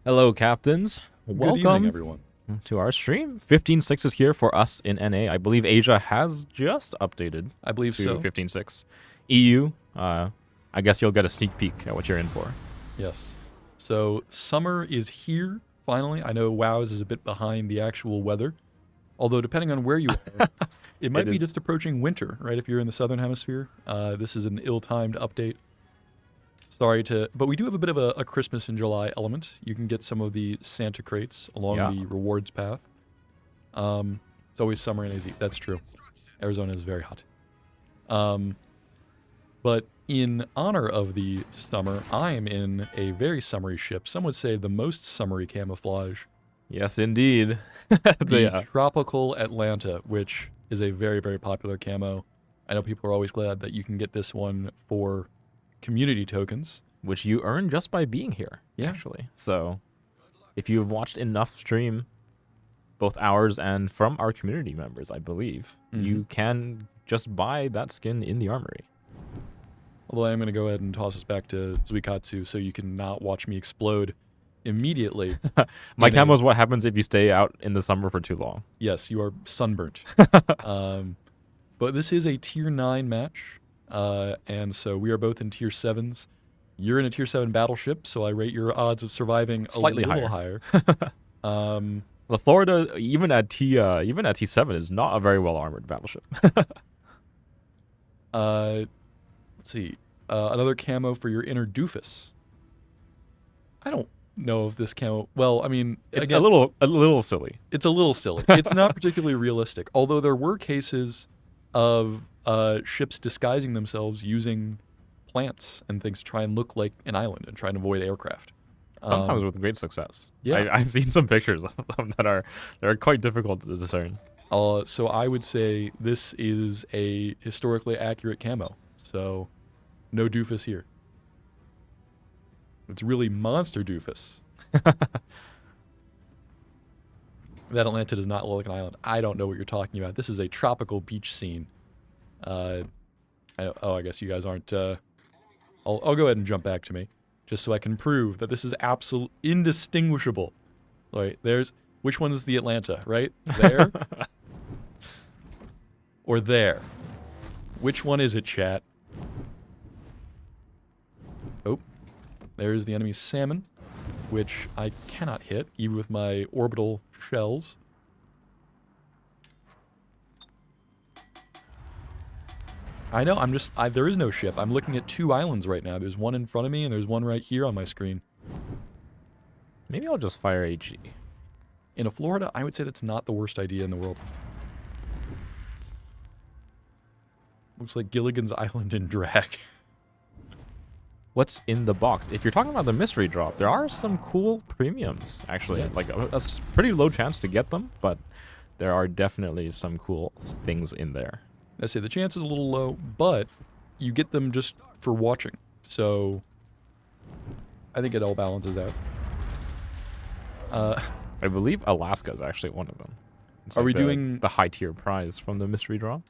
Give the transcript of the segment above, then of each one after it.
Hello, captains. Good evening, Welcome everyone. to our stream. 15.6 is here for us in NA. I believe Asia has just updated I believe to so. 15.6. EU, I guess you'll get a sneak peek at what you're in for. Yes. So summer is here finally. I know WoW's is a bit behind the actual weather, although depending on where you are, it It might be is. just approaching winter, right? If you're in the southern hemisphere, this is an ill-timed update. But we do have a bit of a Christmas in July element. You can get some of the Santa crates along Yeah. the rewards path. It's always summer in AZ. That's true. Arizona is very hot. Um, But in honor of the summer, I am in a very summery ship. Some would say the most summery camouflage, Yes, indeed. the The, Tropical Atlanta, which is a very, very popular camo. I know people are always glad that you can get this one for community tokens. which you earn just by being here, Yeah. actually. So if you've watched enough stream, both ours and from our community members, I believe, you can just buy that skin in the armory. Although I am going to go ahead and toss us back to zuiKatsu so you can not watch me explode immediately. My in a- camo is what happens if you stay out in the summer for too long. Yes, you are sunburnt. But this is a tier 9 match, and so we are both in tier 7s. You're in a tier 7 battleship, so I rate your odds of surving Slightly a little higher. The Florida, even at T7, is not a very well armored battleship. Let's see. Another camo for your inner doofus. I don't know if this camo... Well, I mean, It's again, a little silly. it's a little silly. It's not particularly realistic, although there were cases of ships disguising themselves using plants and things to try and look like an island and try and avoid aircraft. Sometimes with great success. yeah. I've seen some pictures of them that are quite difficult to discern. So I would say this is a historically accurate camo. So no doofus here. It's really monster doofus. That Atlanta does not look like an island. I don't know what you're talking about. This is a tropical beach scene. I guess you guys aren't. I'll go ahead and jump back to me, just so I can prove that this is absolute indistinguishable. Right, which one is the Atlanta? Right there, or there? Which one is it, chat? Oh, there's the enemy salmon, which I cannot hit, even with my orbital shells. I know, there is no ship. I'm looking at two islands right now. There's one in front of me, and there's one right here on my screen. Maybe I'll just fire HE. In a Florida, I would say that's not the worst idea in the world. Looks like Gilligan's Island in drag. What's in the box? If you're talking about the mystery drop, there are some cool premiums, actually. Yes. Like, a pretty low chance to get them, but there are definitely some cool things in there. I say the chance is a little low, but you get them just for watching. So I think it all balances out. I believe Alaska is actually one of them. It's Are like we the, doing- the high tier prize from the mystery drop?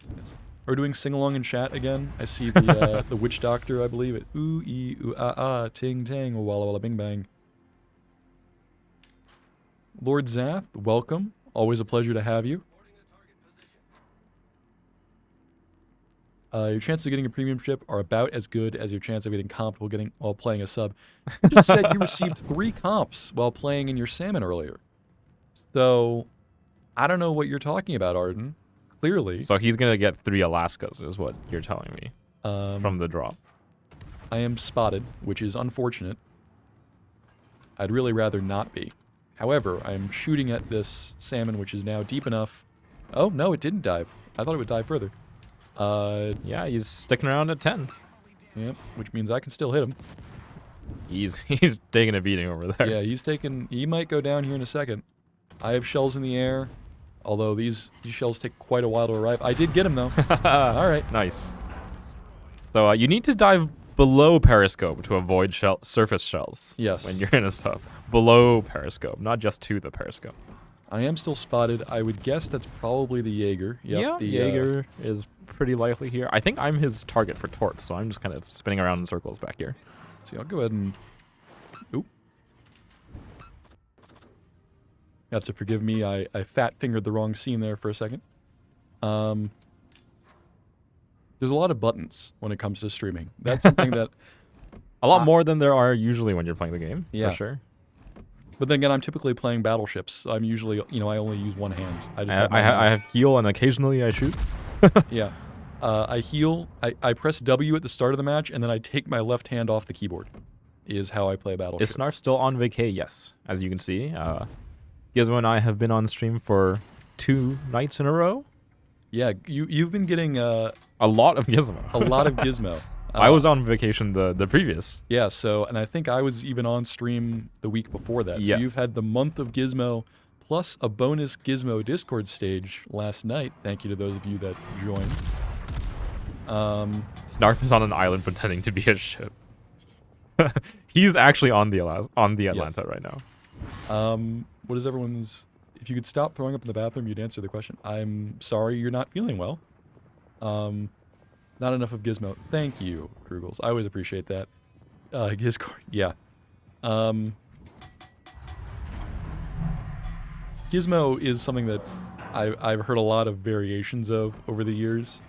Are we doing sing along in chat again? I see the the witch doctor, I believe it. Ooh ee ooh ah ah ting tang walla walla bing bang. Lord Zath, welcome. Always a pleasure to have you. Your chances of getting a premium ship are about as good as your chance of getting comped while playing a sub. You just said you received 3 comps while playing in your salmon earlier. So, I don't know what you're talking about, Arden. Clearly. So he's going to get 3 Alaskas, is what you're telling me, Um, from the drop. I am spotted, which is unfortunate. I'd really rather not be. However, I'm shooting at this salmon, which is now deep enough. Oh, no, it didn't dive. I thought it would dive further. Yeah, he's sticking around at 10. Yep, which means I can still hit him. He's taking a beating over there. Yeah, he might go down here in a second. I have shells in the air, although these shells take quite a while to arrive. I did get him, though. All right. Nice. So you need to dive below periscope to avoid surface shells. Yes. When you're in a sub. Below periscope, not just to the periscope. I am still spotted. I would guess that's probably the Jaeger. Yep, Yeah, the Jaeger is pretty likely here. I think I'm his target for torques, so I'm just kind of spinning around in circles back here. See, I'll go ahead and... Oop. You have to forgive me. I fat-fingered the wrong scene there for a second. There's a lot of buttons when it comes to streaming. That's something that... A lot more than there are usually when you're playing the game, Yeah. for sure. But then again, I'm typically playing battleships. So I'm usually, I only use one hand. I just have I my have heal and occasionally I shoot. Yeah. I heal. I press W at the start of the match, and then I take my left hand off the keyboard. Is how I play battleship. Is Snarf still on vacay? Yes. As you can see, Gizmo and I have been on stream for 2 nights in a row. Yeah, you've been getting A lot of Gizmo. a lot of Gizmo. I was on vacation the previous. Yeah, so, and I think I was even on stream the week before that. So Yes. you've had the month of Gizmo plus a bonus Gizmo Discord stage last night. Thank you to those of you that joined. Snarf is on an island pretending to be a ship. He's actually on the Atlanta right now. What is everyone's... If you could stop throwing up in the bathroom, you'd answer the question. I'm sorry you're not feeling well. Not enough of Gizmo. Thank you, Krugels. I always appreciate that. Gizcord, yeah. Gizmo is something that I've heard a lot of variations of over the years.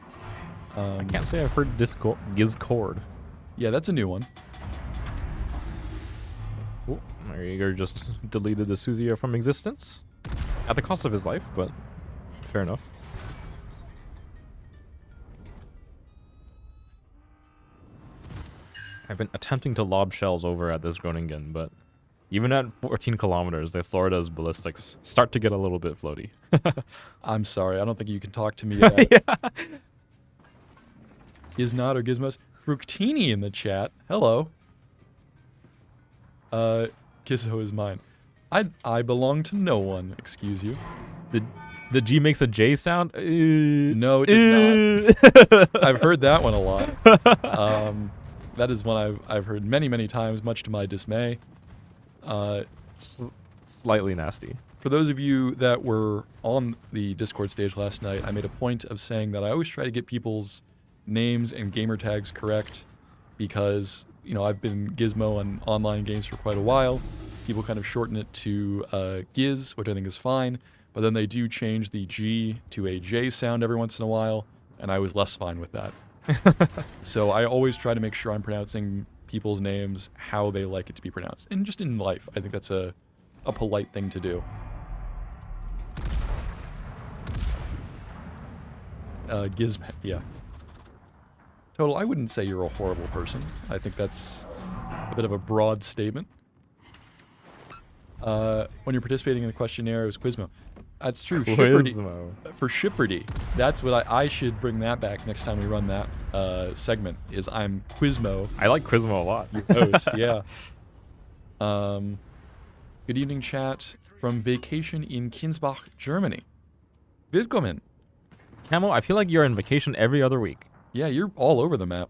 I can't say I've heard Gizcord. Yeah, that's a new one. Oh, Jaeger just deleted the Suzia from existence. At the cost of his life, but fair enough. I've been attempting to lob shells over at this Groningen, but even at 14 kilometers, the Florida's ballistics start to get a little bit floaty. I'm sorry, I don't think you can talk to me about Yeah. Giznot or Gizmos. Fructini in the chat. Hello. Gizmo is mine. I belong to no one, excuse you. The G makes a J sound? No, it does not. I've heard that one a lot. That is one I've heard many, many times, much to my dismay. Slightly nasty. For those of you that were on the Discord stage last night, I made a point of saying that I always try to get people's names and gamer tags correct because, I've been Gizmo on online games for quite a while. People kind of shorten it to Giz, which I think is fine, but then they do change the G to a J sound every once in a while, and I was less fine with that. So I always try to make sure I'm pronouncing people's names how they like it to be pronounced. And just in life, I think that's a polite thing to do. Gizmo, yeah. Total, I wouldn't say you're a horrible person. I think that's a bit of a broad statement. When you're participating in the questionnaire, it was Quizmo. That's true. Quizmo. For Shipperty, that's what I should bring that back next time we run that segment, is I'm Quizmo. I like Quizmo a lot. Your host, yeah. Good evening, chat from vacation in Kinsbach, Germany. Willkommen. Camo, I feel like you're on vacation every other week. Yeah, you're all over the map.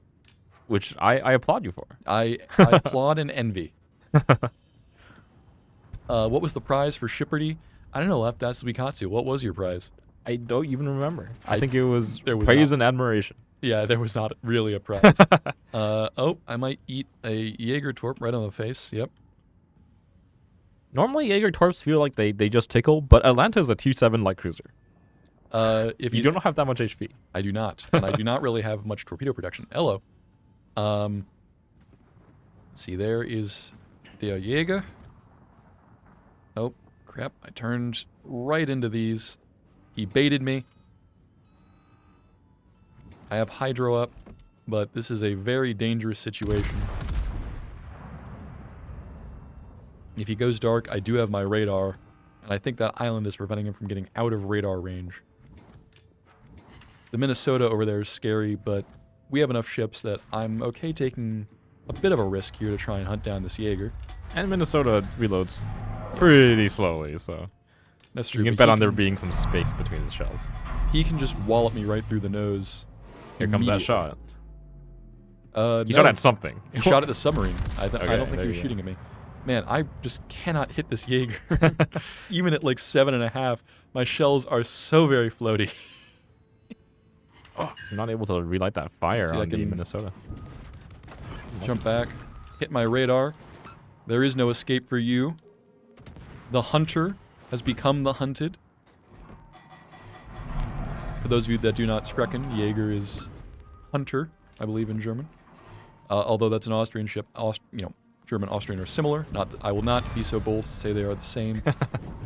Which I applaud you for. I applaud and envy. What was the prize for Shipperty? I don't know, that's zuiKatsu. What was your prize? I don't even remember. I think it was there was praise not. and admiration. Yeah, there was not really a prize. Oh, I might eat a Jaeger Torp right on the face. Yep. Normally, Jaeger Torps feel like they just tickle, but Atlanta is a T7 light cruiser. If You don't have that much HP. I do not, and I do not really have much torpedo protection. Hello. Let's see, there is the Jaeger. Oh, crap. I turned right into these. He baited me. I have Hydro up, but this is a very dangerous situation. If he goes dark, I do have my radar, and I think that island is preventing him from getting out of radar range. The Minnesota over there is scary, but we have enough ships that I'm okay taking a bit of a risk here to try and hunt down this Jaeger. And Minnesota reloads pretty slowly, so That's true. you can but bet he on there being some space between his shells. He can just wallop me right through the nose. Here comes that immediately. shot. He No, shot at something. He shot at the submarine. I don't Okay, think there he was you go. shooting at me. Man, I just cannot hit this Jaeger. Even at like 7.5, my shells are so very floaty. Oh, you're not able to relight that fire See, I on the can- Minnesota. Jump back, hit my radar. There is no escape for you. The Hunter has become the hunted. For those of you that do not sprechen, Jaeger is hunter, I believe, in German. Although that's an Austrian ship. German, Austrian are similar. I will not be so bold to say they are the same,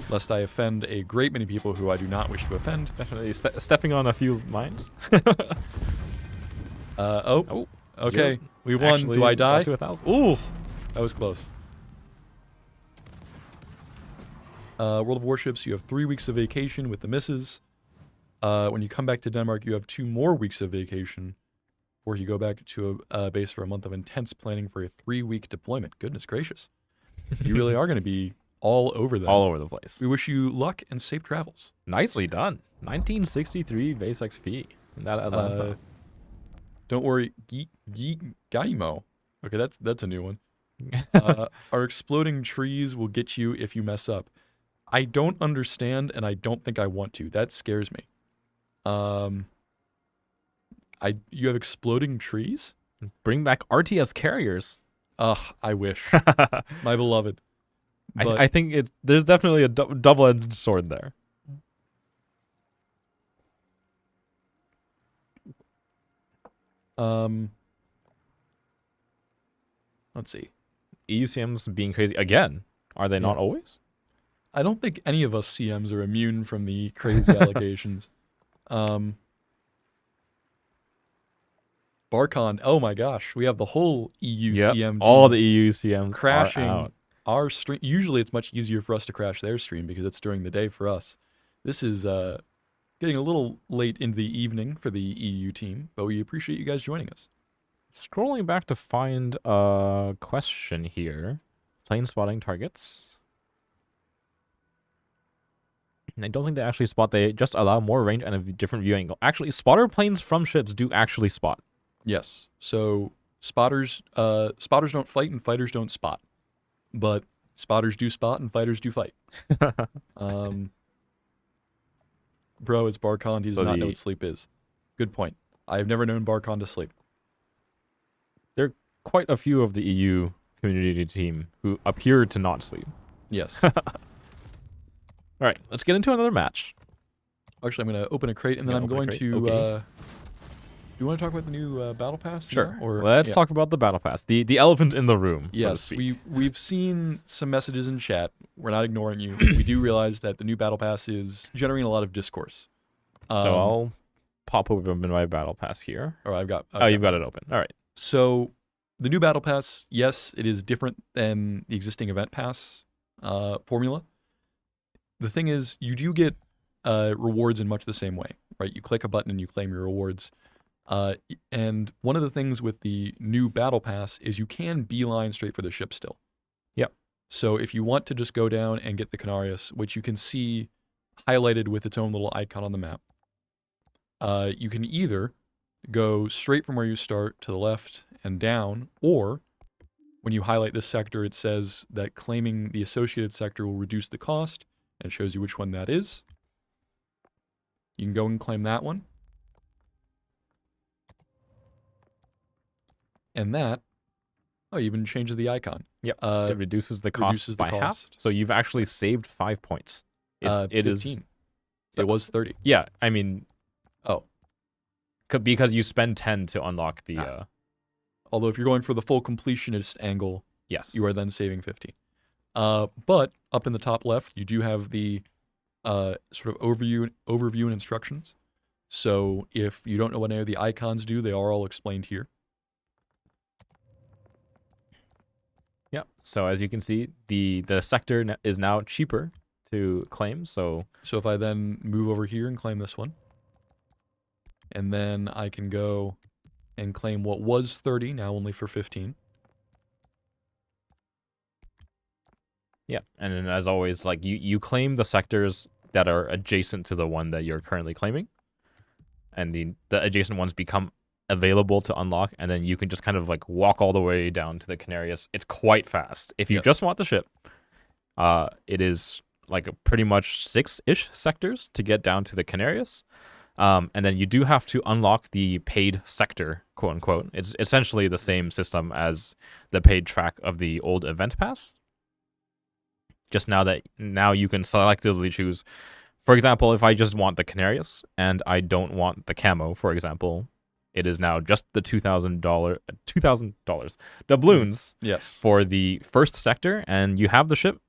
lest I offend a great many people who I do not wish to offend. Definitely stepping on a few minds. Okay. Zero. We won. Actually, Do I die? got to 1,000. Ooh, that was close. World of Warships, you have 3 weeks of vacation with the misses. When you come back to Denmark, you have 2 more weeks of vacation, or you go back to a base for a month of intense planning for a 3-week deployment. Goodness gracious. You really are going to be all over that. All over the place. We wish you luck and safe travels. Nicely done. 1963 base XP. In that Atlanta. Don't worry, Gaimo. Okay, that's a new one. Our exploding trees will get you if you mess up. I don't understand, and I don't think I want to. That scares me. You have exploding trees? Bring back RTS carriers. Ugh, I wish. My beloved. But, I think there's definitely a double-edged sword there. Let's see. EUCMs being crazy again. Are they not always? I don't think any of us CMs are immune from the crazy allegations. Barcon, oh my gosh, we have the whole EU CM team all the EU CMs crashing are out. our stream. Usually it's much easier for us to crash their stream because it's during the day for us. This is getting a little late into the evening for the EU team, but we appreciate you guys joining us. Scrolling back to find a question here. Plane spotting targets. And I don't think they actually spot. They just allow more range and a different view angle. Actually, spotter planes from ships do actually spot. Yes. So spotters don't fight and fighters don't spot. But spotters do spot and fighters do fight. Bro, it's Barcon. He does not know what sleep is. Good point. I have never known Barcon to sleep. There are quite a few of the EU community team who appear to not sleep. Yes. All right, let's get into another match. Actually, I'm going to open a crate, and then I'm going to... Okay. Do you want to talk about the new Battle Pass? Sure. Now, or, let's talk about the Battle Pass. The elephant in the room, so to Yes, speak. we've seen some messages in chat. We're not ignoring you. We do realize that the new Battle Pass is generating a lot of discourse. So I'll pop open my Battle Pass here. Or I've got you've got it open. All right. So the new Battle Pass, yes, it is different than the existing Event Pass formula. The thing is, you do get rewards in much the same way, right? You click a button and you claim your rewards. And one of the things with the new Battle Pass is you can beeline straight for the ship still. Yep. So if you want to just go down and get the Canarius, which you can see highlighted with its own little icon on the map, you can either go straight from where you start to the left and down, or when you highlight this sector, it says that claiming the associated sector will reduce the cost, and it shows you which one that is. You can go and claim that one. And that, even changes the icon. Yep. It reduces the cost by half. So you've actually saved 5 points. It 15. is. It was 30. Yeah, I mean. Oh. Because you spend 10 to unlock the. Although if you're going for the full completionist angle, yes, you are then saving 15. But up in the top left, you do have the sort of overview and instructions. So if you don't know what any of the icons do, they are all explained here. Yeah. So as you can see, the sector is now cheaper to claim. So if I then move over here and claim this one, and then I can go and claim what was 30, now only for 15. Yeah, and then as always, like you claim the sectors that are adjacent to the one that you're currently claiming, and the adjacent ones become available to unlock, and then you can just kind of like walk all the way down to the Canarius. It's quite fast. If you just want the ship, it is like pretty much 6-ish sectors to get down to the Canarius. And then you do have to unlock the paid sector, quote unquote. It's essentially the same system as the paid track of the old Event Pass. Just now you can selectively choose. For example, if I just want the Canarius and I don't want the camo, for example, it is now just the $2,000 doubloons Yes. for the first sector, and you have the ship,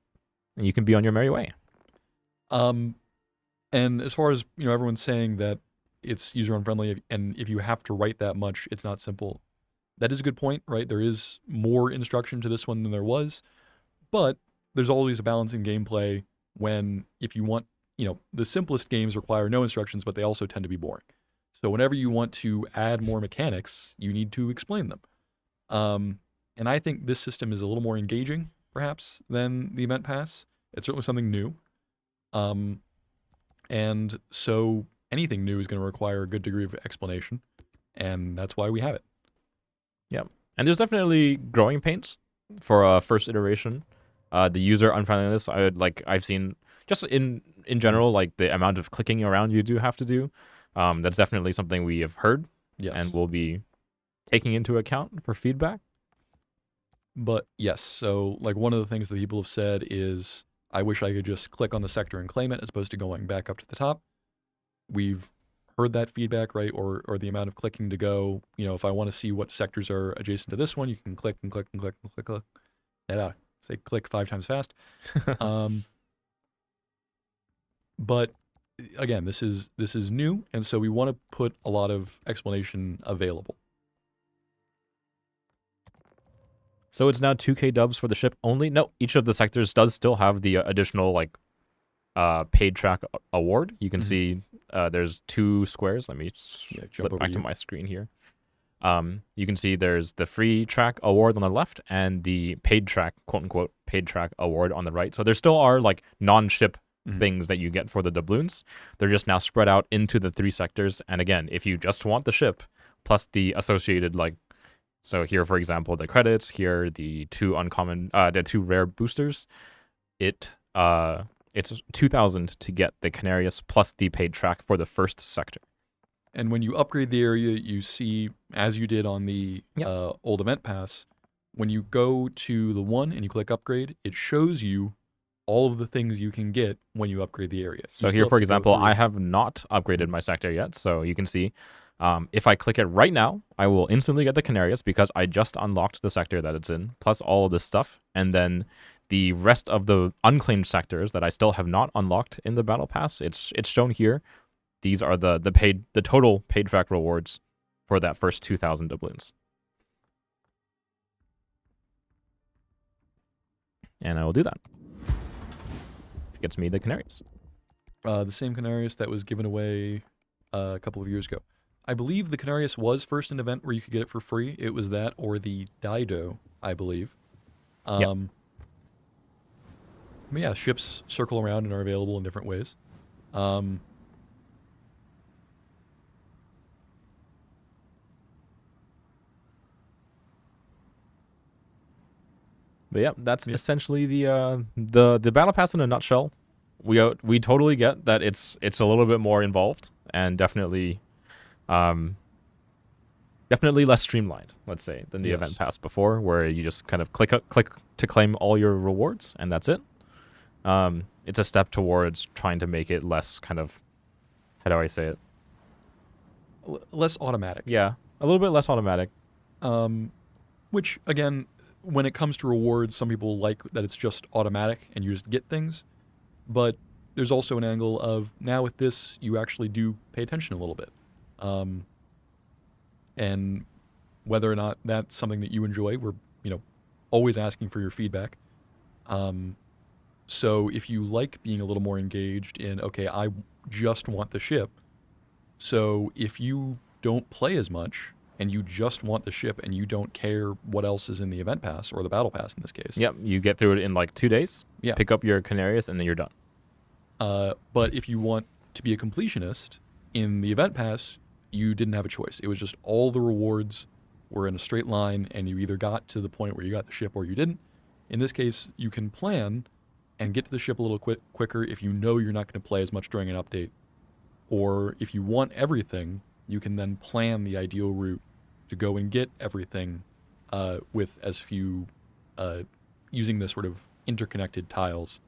and you can be on your merry way. And as far as everyone's saying that it's user unfriendly, and if you have to write that much, it's not simple. That is a good point, right? There is more instruction to this one than there was, but there's always a balance in gameplay when if you want, the simplest games require no instructions, but they also tend to be boring. So whenever you want to add more mechanics, you need to explain them. And I think this system is a little more engaging, perhaps, than the event pass. It's certainly something new. And so anything new is going to require a good degree of explanation, and that's why we have it. Yeah, and there's definitely growing pains for a first iteration. The user unfriendliness, I've seen just in general, like the amount of clicking around you do have to do. That's definitely something we have heard, Yes. and we'll be taking into account for feedback. But yes, so like one of the things that people have said is, I wish I could just click on the sector and claim it as opposed to going back up to the top. We've heard that feedback, right? Or the amount of clicking to go. If I want to see what sectors are adjacent to this one, you can click and click and click and click. Yeah, say click 5 times fast. But again, this is new, and so we want to put a lot of explanation available. So it's now 2K dubs for the ship only? No, each of the sectors does still have the additional paid track award. You can see there's 2 squares. Let me flip back to my screen here. You can see there's the free track award on the left and the paid track, quote unquote, paid track award on the right. So there still are like non-ship things that you get for the doubloons. They're just now spread out into the 3 sectors. And again, if you just want the ship plus the associated so here, for example, the credits, here the 2 uncommon, the 2 rare boosters, it's 2,000 to get the Canarius plus the paid track for the first sector. And when you upgrade the area, you see, as you did on the old event pass, when you go to the 1 and you click upgrade, it shows you all of the things you can get when you upgrade the area. So here, for example, I have not upgraded my sector yet. So you can see, if I click it right now, I will instantly get the Canarius because I just unlocked the sector that it's in, plus all of this stuff. And then the rest of the unclaimed sectors that I still have not unlocked in the battle pass, it's shown here. These are the total paid track rewards for that first 2,000 doubloons. And I will do that. Which gets me the Canarius. The same Canarius that was given away a couple of years ago. I believe the Canarius was first an event where you could get it for free. It was that or the Dido, I believe. Yep. But yeah, ships circle around and are available in different ways. But yeah, that's essentially the battle pass in a nutshell. We totally get that it's a little bit more involved and definitely less streamlined, let's say, than the event pass before, where you just kind of click to claim all your rewards and that's it. It's a step towards trying to make it less kind of, how do I say it? Less automatic. Yeah, a little bit less automatic. Which, again, when it comes to rewards, some people like that it's just automatic and you just get things. But there's also an angle of, now with this, you actually do pay attention a little bit. And whether or not that's something that you enjoy, we're, always asking for your feedback. So if you like being a little more engaged in, okay, I just want the ship. So if you don't play as much and you just want the ship and you don't care what else is in the event pass or the battle pass in this case. Yep, you get through it in 2 days. Yeah. Pick up your Canarius and then you're done. But if you want to be a completionist in the event pass, you didn't have a choice. It was just all the rewards were in a straight line and you either got to the point where you got the ship or you didn't. In this case, you can plan and get to the ship a little quicker if you know you're not going to play as much during an update. Or if you want everything, you can then plan the ideal route to go and get everything with as few, using the sort of interconnected tiles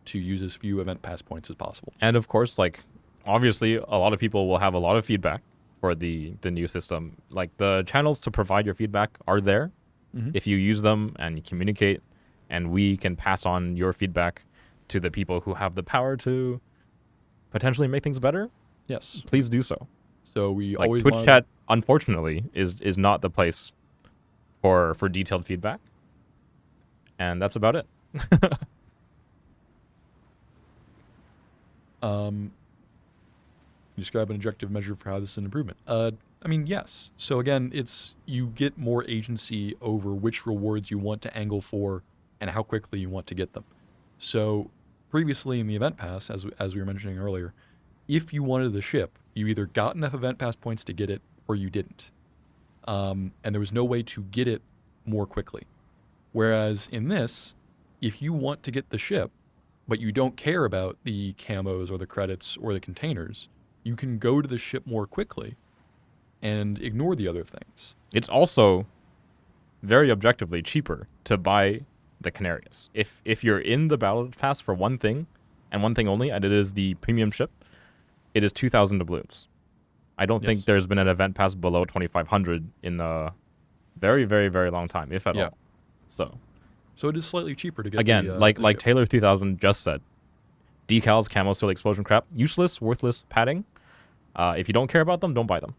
to use as few event pass points as possible. And of course, like, obviously, a lot of people will have a lot of feedback for the new system. Like, the channels to provide your feedback are there. Mhm. If you use them and you communicate, and we can pass on your feedback to the people who have the power to potentially make things better, Yes. please do so. So we Like, always Twitch wanted- chat, unfortunately, is not the place for detailed feedback. And that's about it. Describe an objective measure for how this is an improvement. I mean, yes. So again, it's you get more agency over which rewards you want to angle for and how quickly you want to get them. So previously in the event pass, as we were mentioning earlier, if you wanted the ship, you either got enough event pass points to get it or you didn't. And there was no way to get it more quickly. Whereas in this, if you want to get the ship, but you don't care about the camos or the credits or the containers, you can go to the ship more quickly and ignore the other things. It's also very objectively cheaper to buy the Canarius. If you're in the battle pass for one thing and one thing only, and it is the premium ship, it is 2,000 doubloons. I don't think there's been an event pass below 2,500 in a very, very, very long time, if at all. So it is slightly cheaper to get again, the, like the ship. Taylor 3000 just said, decals, camo, still explosion crap, useless, worthless padding. If you don't care about them, don't buy them.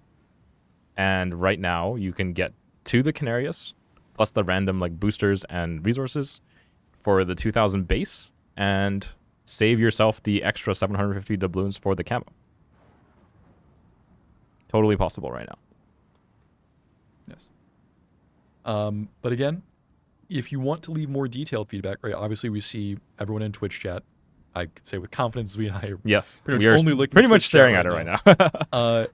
And right now, you can get to the Canarius, plus the random like boosters and resources for the 2,000 base, and save yourself the extra 750 doubloons for the camo. Totally possible right now. Yes. But again, if you want to leave more detailed feedback, right? Obviously, we see everyone in Twitch chat. I could say with confidence, we and I are Yes, pretty we much are only looking pretty at much Twitch staring chat at it right right now.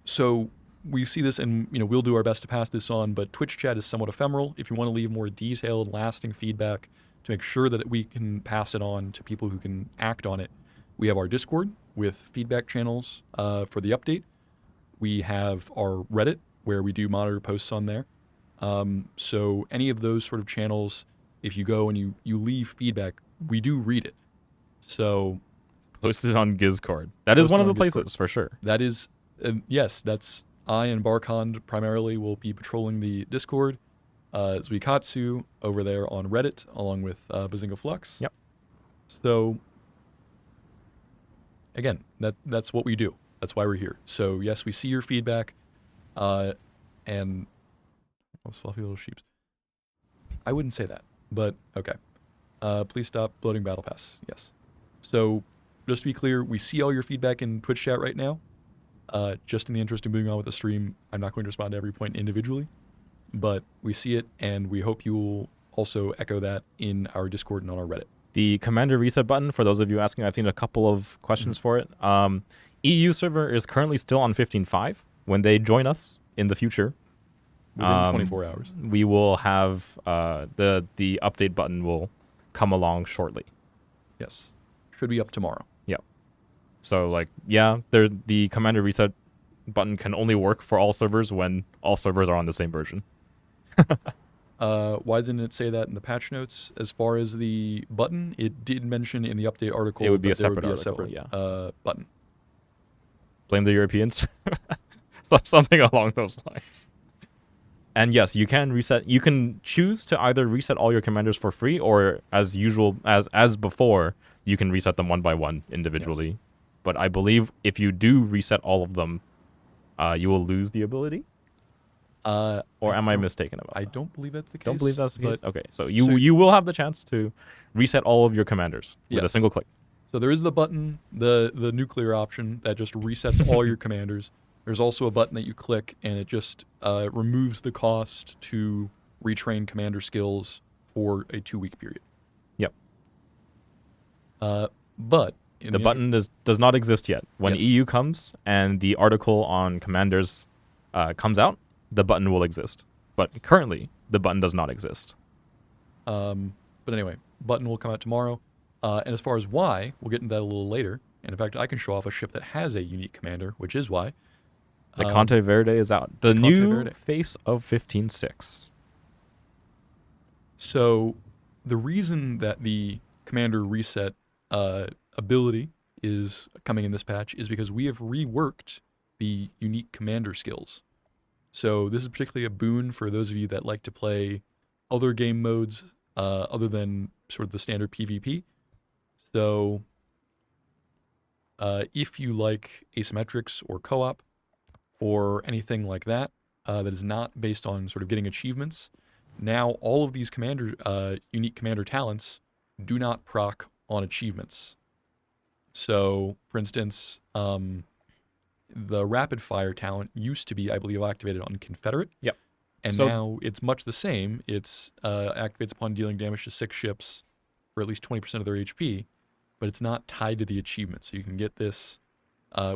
So we see this, and we'll do our best to pass this on. But Twitch chat is somewhat ephemeral. If you want to leave more detailed, lasting feedback to make sure that we can pass it on to people who can act on it, we have our Discord with feedback channels for the update. We have our Reddit where we do monitor posts on there. So any of those sort of channels, if you go and you leave feedback, we do read it. So Posted on Gizcord. That is Posted one of on the places Discord. for sure. that is, yes, that's I and Barkond primarily will be patrolling the Discord. zuiKatsu over there on Reddit, along with Bazinga Flux. Yep. So again, that's what we do. That's why we're here. So yes, we see your feedback, and those fluffy little sheeps. I wouldn't say that, but okay. Please stop bloating Battle Pass. Yes. So just to be clear, we see all your feedback in Twitch chat right now. Just in the interest of moving on with the stream, I'm not going to respond to every point individually, but we see it, and we hope you will also echo that in our Discord and on our Reddit. The Commander reset button, for those of you asking, I've seen a couple of questions for it. EU server is currently still on 15.5. When they join us in the future, Within 24 hours. we will have the update button will come along shortly. Yes. Should be up tomorrow. So like, yeah, the Commander reset button can only work for all servers when all servers are on the same version. Why didn't it say that in the patch notes? As far as the button, it did mention in the update article It would be that a there would separate be a article, separate button. Blame the Europeans. Something along those lines. And yes, you can reset. You can choose to either reset all your commanders for free, or as usual, as before, you can reset them one by one individually. Yes. But I believe if you do reset all of them, you will lose the ability. Or am I mistaken about that? I don't believe that's the case. Don't believe that's the case? but- Okay, so you will have the chance to reset all of your commanders with a Yes. single click. So there is the button, the nuclear option that just resets all your commanders. There's also a button that you click, and it just removes the cost to retrain commander skills for a 2-week period. Yep. But in The button does not exist yet. When Yes. EU comes and the article on commanders comes out, the button will exist. But currently, the button does not exist. But anyway, button will come out tomorrow. And as far as why, we'll get into that a little later. And in fact, I can show off a ship that has a unique commander, which is why. The Conte Verde is out. The Conte new Verde. face of 15.6. So the reason that the commander reset ability is coming in this patch is because we have reworked the unique commander skills. So this is particularly a boon for those of you that like to play other game modes other than sort of the standard PvP. So if you like asymmetrics or co-op or anything like that that is not based on sort of getting achievements, now all of these unique commander talents do not proc on achievements. So, for instance, the rapid fire talent used to be, I believe, activated on Confederate. Yep. And now it's much the same. It's activates upon dealing damage to 6 ships for at least 20% of their HP, but it's not tied to the achievement. So you can get this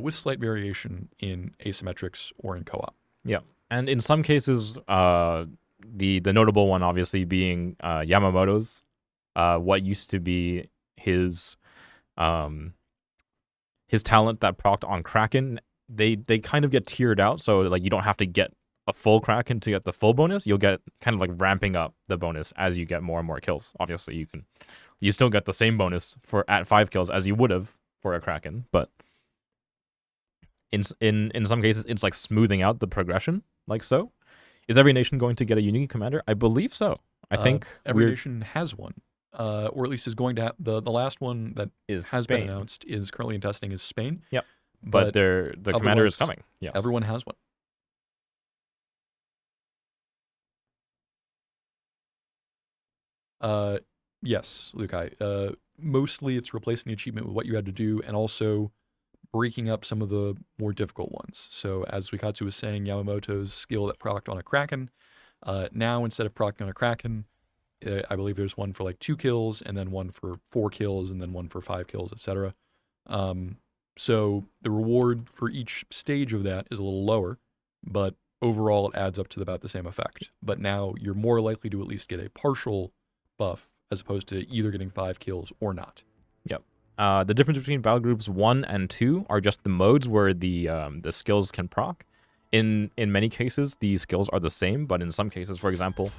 with slight variation in asymmetrics or in co-op. Yeah. And in some cases, the notable one obviously being Yamamoto's, what used to be his talent that procced on Kraken, they kind of get tiered out, so like you don't have to get a full Kraken to get the full bonus. You'll get kind of like ramping up the bonus as you get more and more kills. Obviously, you still get the same bonus at 5 kills as you would have for a Kraken, but in some cases it's like smoothing out the progression, like so. Is every nation going to get a unique commander? I believe so. I think every nation has one. Or at least is going to have the last one that has Spain. been announced is currently in testing is Spain. Yep. But the commander is coming. Yeah. Everyone has one. Yes, Lukai. Mostly it's replacing the achievement with what you had to do and also breaking up some of the more difficult ones. So as zuiKatsu was saying, Yamamoto's skill that procced on a Kraken, now instead of proccing on a Kraken, I believe there's one for like 2 kills and then one for 4 kills and then one for 5 kills, etc. So the reward for each stage of that is a little lower, but overall it adds up to about the same effect. But now you're more likely to at least get a partial buff as opposed to either getting 5 kills or not. Yep. The difference between battle groups 1 and 2 are just the modes where the skills can proc. In many cases, the skills are the same, but in some cases, for example,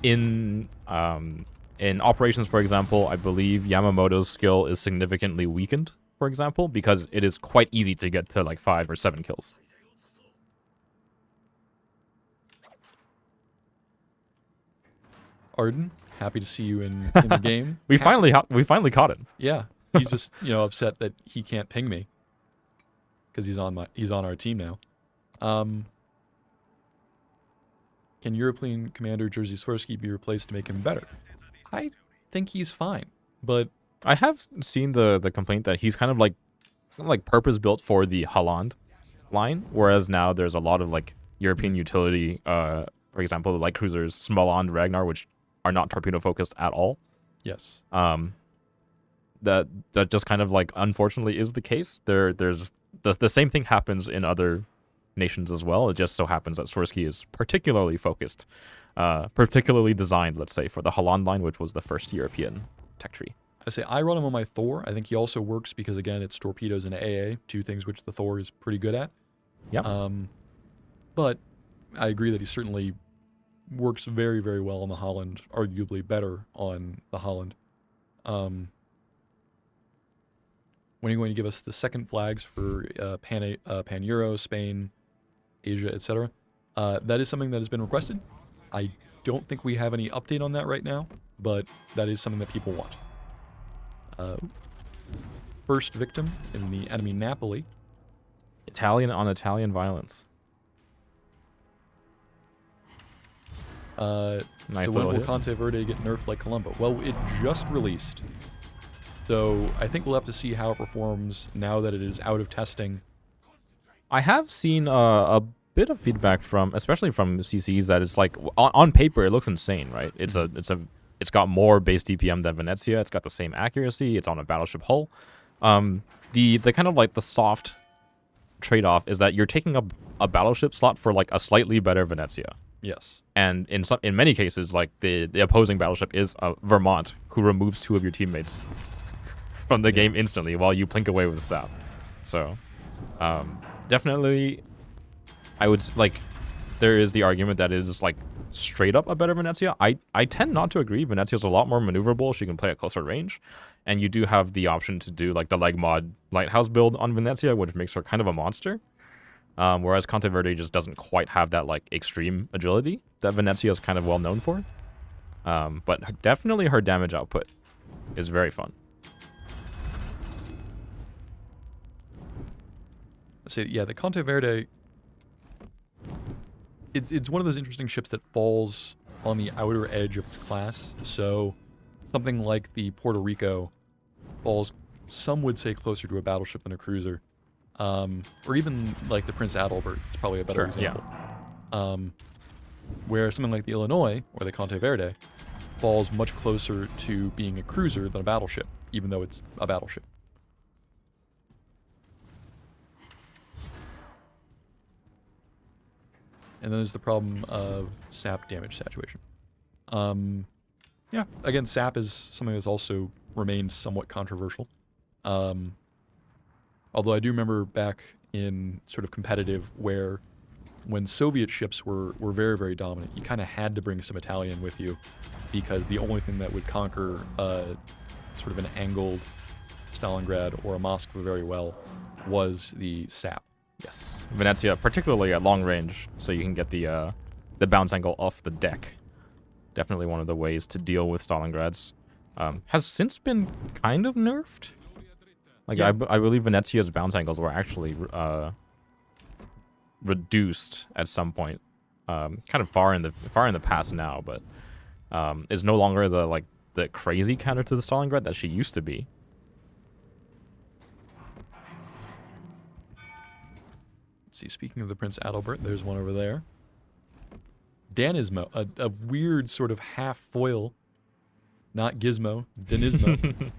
in operations, for example, I believe Yamamoto's skill is significantly weakened, for example, because it is quite easy to get to like 5 or 7 kills. Arden, happy to see you in the game. we finally caught him. Yeah, he's just upset that he can't ping me because he's on our team now. Can European commander Jerzy Swirsky be replaced to make him better? I think he's fine, but I have seen the complaint that he's kind of like purpose built for the Holland line, whereas now there's a lot of like European utility, for example, the light cruisers Småland, Ragnar, which are not torpedo focused at all. Yes. That just kind of like unfortunately is the case. There's the same thing happens in other nations as well. It just so happens that Swirsky is particularly focused, particularly designed, let's say, for the Holland line, which was the first European tech tree. I run him on my Thor. I think he also works because, again, it's torpedoes and AA, 2 things which the Thor is pretty good at. Yeah. But I agree that he certainly works very, very well on the Holland, arguably better on the Holland. When are you going to give us the second flags for Pan-Euro, Spain, Asia, etc.? That is something that has been requested. I don't think we have any update on that right now, but that is something that people want. First victim in the enemy Napoli. Italian on Italian violence. Nice. So when will Conte Verde get nerfed like Colombo? Well, it just released. So I think we'll have to see how it performs now that it is out of testing. I have seen a bit of feedback especially from CCs, that it's like on paper it looks insane, right? It's got more base DPM than Venezia. It's got the same accuracy. It's on a battleship hull. The kind of like the soft trade-off is that you're taking up a battleship slot for like a slightly better Venezia. Yes. And in many cases, like the opposing battleship is Vermont, who removes 2 of your teammates from the game instantly while you plink away with SAP. So definitely, I would like there is the argument that it is like straight up a better Venezia. I tend not to agree. Venezia's a lot more maneuverable. She can play at closer range, and you do have the option to do like the leg mod lighthouse build on Venezia, which makes her kind of a monster. Whereas Conteverde just doesn't quite have that like extreme agility that Venezia is kind of well known for. But definitely her damage output is very fun. So yeah, the Conteverde, it's one of those interesting ships that falls on the outer edge of its class. So something like the Puerto Rico falls, some would say, closer to a battleship than a cruiser. Or even like the Prince Adalbert, it's probably a better example. Yeah. Where something like the Illinois or the Conteverde falls much closer to being a cruiser than a battleship, even though it's a battleship. And then there's the problem of sap damage saturation. Yeah, again, sap is something that's also remained somewhat controversial. Although I do remember back in sort of competitive where when Soviet ships were very, very dominant, you kind of had to bring some Italian with you because the only thing that would conquer sort of an angled Stalingrad or a Moskva very well was the sap. Yes, Venezia, particularly at long range, so you can get the bounce angle off the deck. Definitely one of the ways to deal with Stalingrads. Has since been kind of nerfed. Like yeah. I believe Venezia's bounce angles were actually reduced at some point, kind of far in the past now, but is no longer the crazy counter to the Stalingrad that she used to be. Let's see, speaking of the Prince Adalbert, there's one over there. Danismo, a weird sort of half foil, not gizmo, Danismo.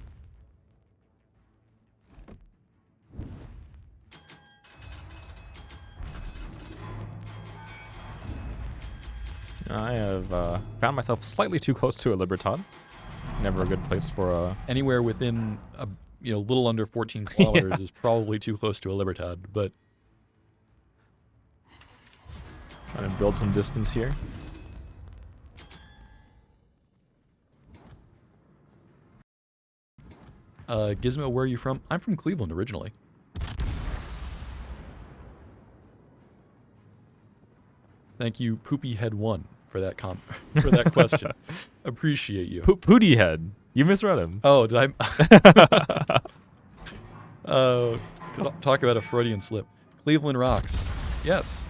I have found myself slightly too close to a Libertad. Never a good place for a... Anywhere within a little under 14 kilometers is probably too close to a Libertad, but... Trying to build some distance here. Gizmo, where are you from? I'm from Cleveland originally. Thank you, Poopy Head 1, for that for that question. Appreciate you. Pooty Head. You misread him. Oh, did I? Talk about a Freudian slip. Cleveland rocks. Yes.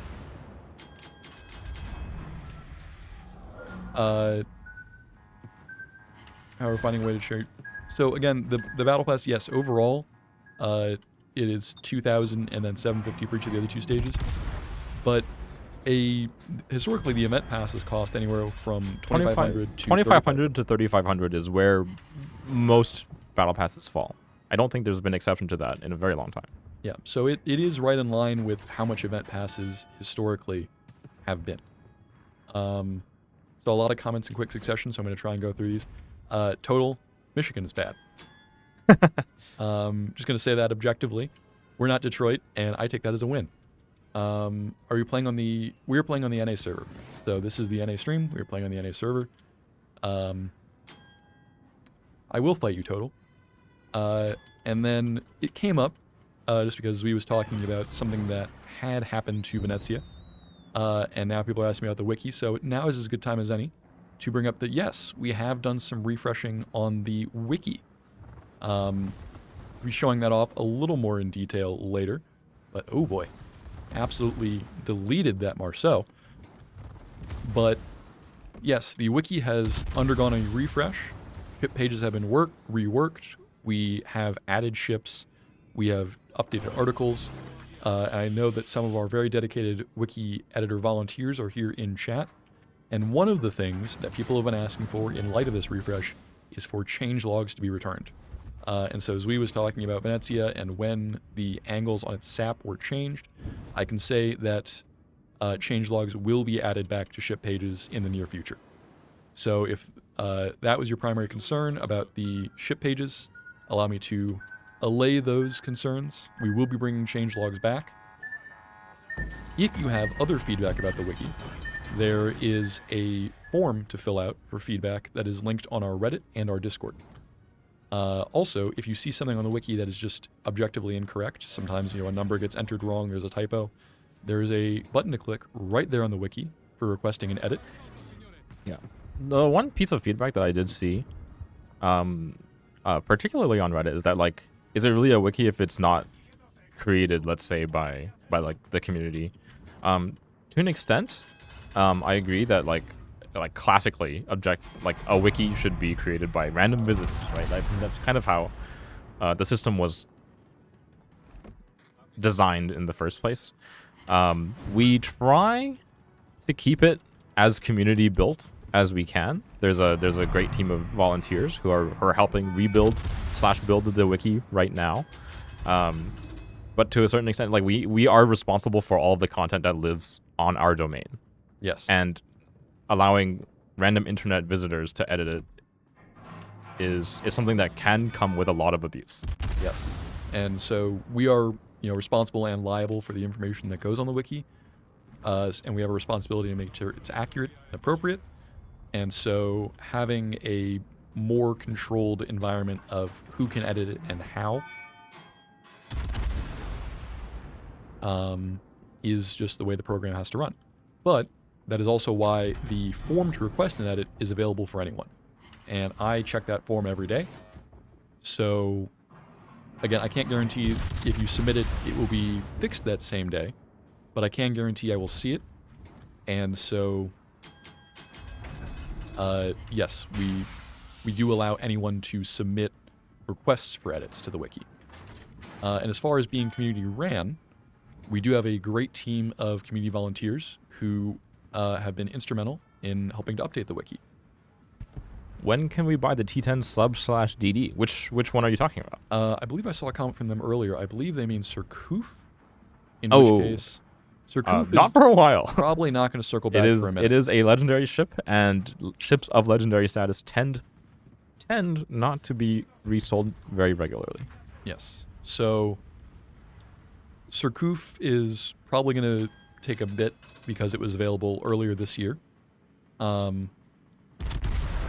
How we're finding a way to share. So again, the battle pass, yes, overall, it is 2,000 and then 750 for each of the other two stages. But historically, the event passes cost anywhere from 2,500 to 2,500 to 3,500 is where most battle passes fall. I don't think there's been an exception to that in a very long time. Yeah, so it is right in line with how much event passes historically have been. So a lot of comments in quick succession, so I'm going to try and go through these. Total, Michigan is bad. Just going to say that objectively. We're not Detroit, and I take that as a win. Are you playing on the... We're playing on the NA server. So this is the NA stream. We're playing on the NA server. I will fight you, Total. And then it came up, just because we was talking about something that had happened to Venezia. And now people are asking me about the wiki, so now is as good time as any to bring up that, yes, we have done some refreshing on the wiki. We'll be showing that off a little more in detail later, but oh boy, absolutely deleted that Marceau. But yes, the wiki has undergone a refresh. Ship pages have been reworked. We have added ships. We have updated articles. I know that some of our very dedicated wiki editor volunteers are here in chat. And one of the things that people have been asking for in light of this refresh is for change logs to be returned. And so as we was talking about Venezia and when the angles on its sap were changed, I can say that change logs will be added back to ship pages in the near future. So if that was your primary concern about the ship pages, allow me to allay those concerns. We will be bringing change logs back. If you have other feedback about the wiki, there is a form to fill out for feedback that is linked on our Reddit and our Discord. Also, if you see something on the wiki that is just objectively incorrect, sometimes a number gets entered wrong, there's a typo, there is a button to click right there on the wiki for requesting an edit. Yeah. The one piece of feedback that I did see, particularly on Reddit, is that is it really a wiki if it's not created, let's say, by the community? To an extent, I agree that classically a wiki should be created by random visitors, right? I think that's kind of how the system was designed in the first place. We try to keep it as community built as we can. There's a great team of volunteers who are helping rebuild / build the wiki right now. But to a certain extent, we are responsible for all of the content that lives on our domain. Yes. And allowing random internet visitors to edit it is something that can come with a lot of abuse. Yes. And so we are, responsible and liable for the information that goes on the wiki. And we have a responsibility to make sure it's accurate and appropriate. And so having a more controlled environment of who can edit it and how is just the way the program has to run. But that is also why the form to request an edit is available for anyone. And I check that form every day. So, again, I can't guarantee if you submit it, it will be fixed that same day. But I can guarantee I will see it. And so, yes, we do allow anyone to submit requests for edits to the wiki. And as far as being community ran, we do have a great team of community volunteers who have been instrumental in helping to update the wiki. When can we buy the T10 sub / DD? Which one are you talking about? I believe I saw a comment from them earlier. I believe they mean Surkoof. In which case, Surkoof not for a while. Probably not going to circle back for a minute. It is a legendary ship, and ships of legendary status tend not to be resold very regularly. Yes. So Surkoof is probably going to take a bit because it was available earlier this year.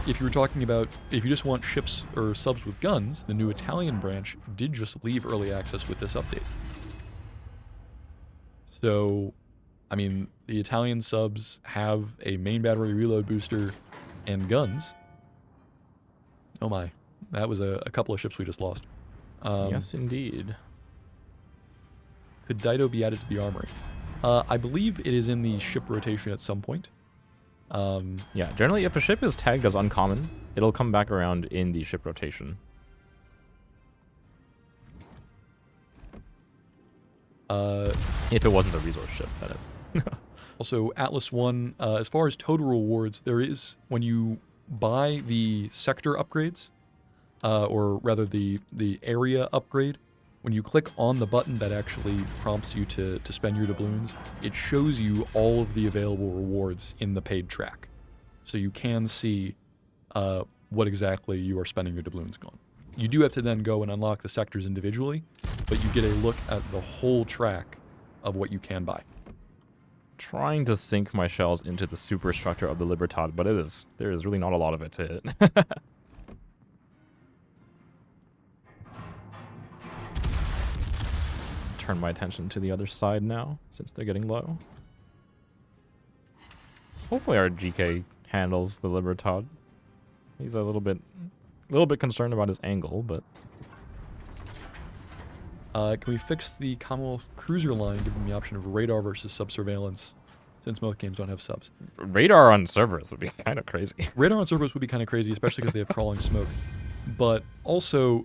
If you were talking about, if you just want ships or subs with guns, the new Italian branch did just leave early access with this update. So, I mean, the Italian subs have a main battery reload booster and guns. Oh my, that was a couple of ships we just lost. Yes, indeed. Could Dido be added to the armory? I believe it is in the ship rotation at some point. Yeah, generally if a ship is tagged as uncommon, it'll come back around in the ship rotation. If it wasn't a resource ship, that is. Also, Atlas 1, as far as total rewards, there is, when you buy the sector upgrades, or rather the area upgrade, when you click on the button that actually prompts you to spend your doubloons, it shows you all of the available rewards in the paid track. So you can see what exactly you are spending your doubloons on. You do have to then go and unlock the sectors individually, but you get a look at the whole track of what you can buy. Trying to sink my shells into the superstructure of the Libertad, but there is really not a lot of it to hit. Turn my attention to the other side now, since they're getting low. Hopefully our GK handles the Libertad. He's a little bit concerned about his angle, but... Can we fix the Commonwealth cruiser line, giving the option of radar versus sub-surveillance, since most games don't have subs? Radar on servers would be kind of crazy. Radar on servers would be kind of crazy, especially because they have crawling smoke. But also,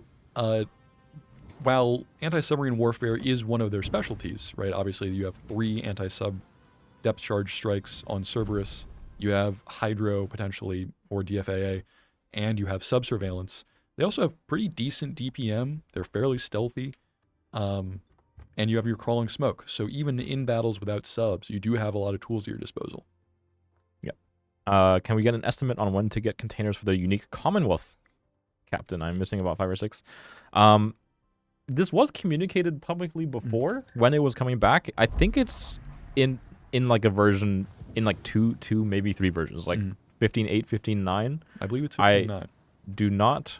while anti-submarine warfare is one of their specialties, right? Obviously, you have 3 anti-sub depth charge strikes on Cerberus. You have Hydro, potentially, or DFAA, and you have sub-surveillance. They also have pretty decent DPM. They're fairly stealthy. And you have your crawling smoke. So even in battles without subs, you do have a lot of tools at your disposal. Yep. Can we get an estimate on when to get containers for the unique Commonwealth captain? I'm missing about 5 or 6. This was communicated publicly before when it was coming back. I think it's in like a version, in like two maybe three versions, like 15.8, 15.9. I believe it's 15.9.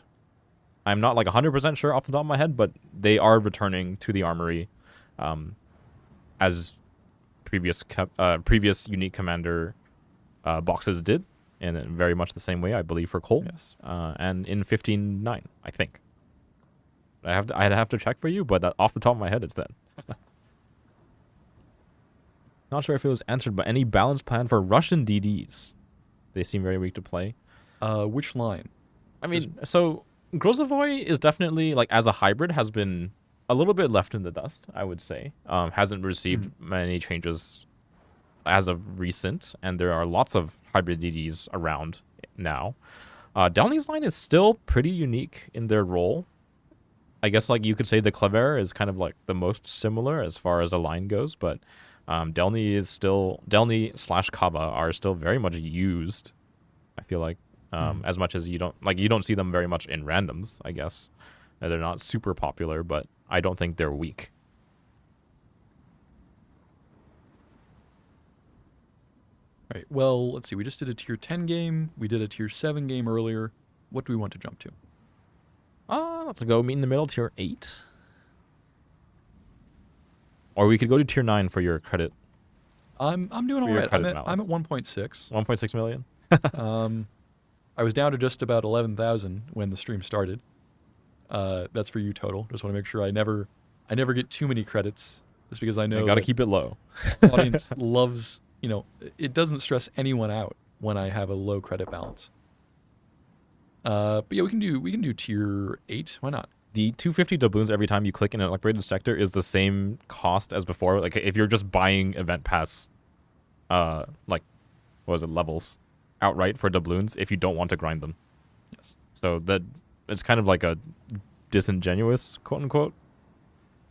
I'm not like 100% sure off the top of my head, but they are returning to the armory as previous unique commander boxes did, and in very much the same way, I believe, for Cole. Yes. And in 15.9, I think. I'd have to check for you, but off the top of my head, it's that. Not sure if it was answered, but any balance plan for Russian DDs? They seem very weak to play. Which line? I mean, so Grozovoy is definitely, like, as a hybrid, has been a little bit left in the dust, I would say. Hasn't received many changes as of recent, and there are lots of hybrid DDs around now. Delny's line is still pretty unique in their role. I guess, like, you could say the Clever is kind of like the most similar as far as a line goes, but Delny / Kaba are still very much used. I feel like as much as you don't see them very much in randoms. I guess they're not super popular, but I don't think they're weak. Right. Well, let's see. We just did a tier 10 game. We did a tier 7 game earlier. What do we want to jump to? Let's go meet in the middle, tier 8. Or we could go to tier 9 for your credit. I'm doing all right. I'm at 1.6. 1.6 million? I was down to just about 11,000 when the stream started. That's for you total. Just want to make sure I never get too many credits, just because I know you gotta keep it low. The audience loves, it doesn't stress anyone out when I have a low credit balance. But yeah, we can do tier 8. Why not? The 250 doubloons every time you click in an upgraded sector is the same cost as before. Like, if you're just buying event pass, levels outright for doubloons, if you don't want to grind them. Yes. So it's kind of like a disingenuous, quote unquote.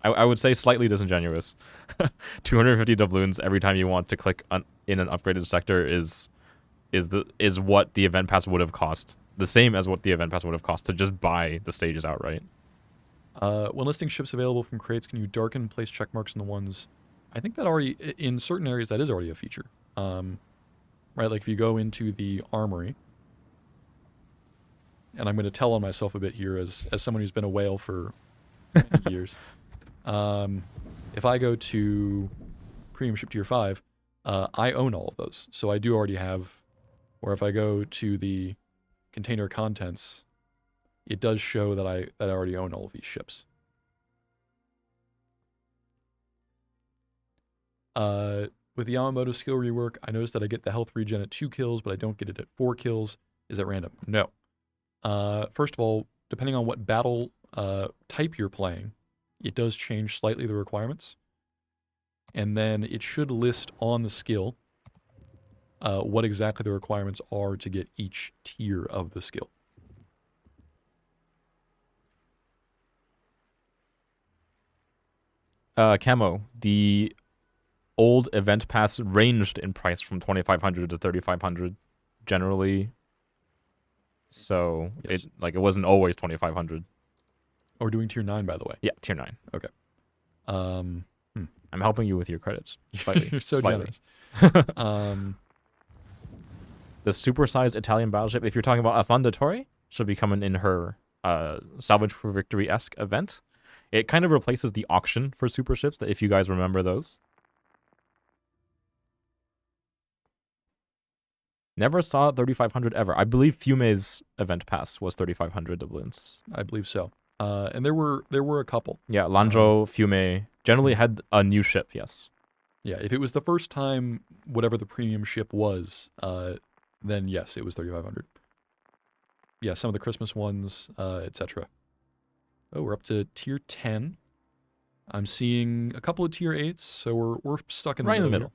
I would say slightly disingenuous. 250 doubloons every time you want to click in an upgraded sector is what the event pass would have cost. The same as what the event pass would have cost to just buy the stages outright. When listing ships available from crates, can you darken and place check marks in the ones? I think that already, in certain areas, that is already a feature. Right, like if you go into the armory, and I'm going to tell on myself a bit here as someone who's been a whale for many years. If I go to premium ship tier 5, I own all of those. So I do already have, or if I go to the container contents, it does show that I already own all of these ships. With the Yamamoto skill rework, I noticed that I get the health regen at 2 kills, but I don't get it at 4 kills. Is that random? No. First of all, depending on what battle type you're playing, it does change slightly the requirements. And then it should list on the skill what exactly the requirements are to get each tier of the skill. Camo, the old event pass ranged in price from 2,500 to 3,500 generally. So yes. it wasn't always 2,500. Oh, we're doing tier 9, by the way. Yeah, tier 9. Okay. I'm helping you with your credits slightly. You're so slightly. generous. The supersized Italian battleship, if you're talking about Affondatore, should be coming in her Salvage for Victory-esque event. It kind of replaces the auction for super ships, if you guys remember those. Never saw 3,500 ever. I believe Fume's event pass was 3,500 doubloons. I believe so. And there were a couple. Yeah, Landro, Fume generally had a new ship, yes. Yeah, if it was the first time whatever the premium ship was, then yes, it was 3,500. Yeah, some of the Christmas ones, etc. Oh, we're up to tier 10. I'm seeing a couple of tier 8s, so we're stuck in the middle. Here.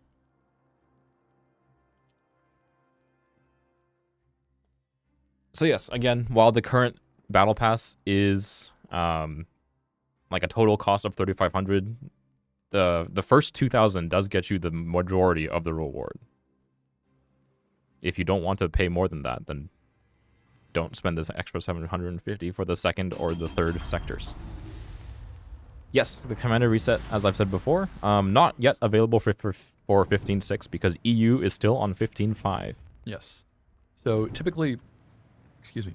So yes, again, while the current battle pass is like a total cost of 3,500, the first 2,000 does get you the majority of the reward. If you don't want to pay more than that, then don't spend this extra 750 for the second or the third sectors. Yes, the commander reset, as I've said before, not yet available for 15.6 because EU is still on 15.5. Yes. So typically, excuse me,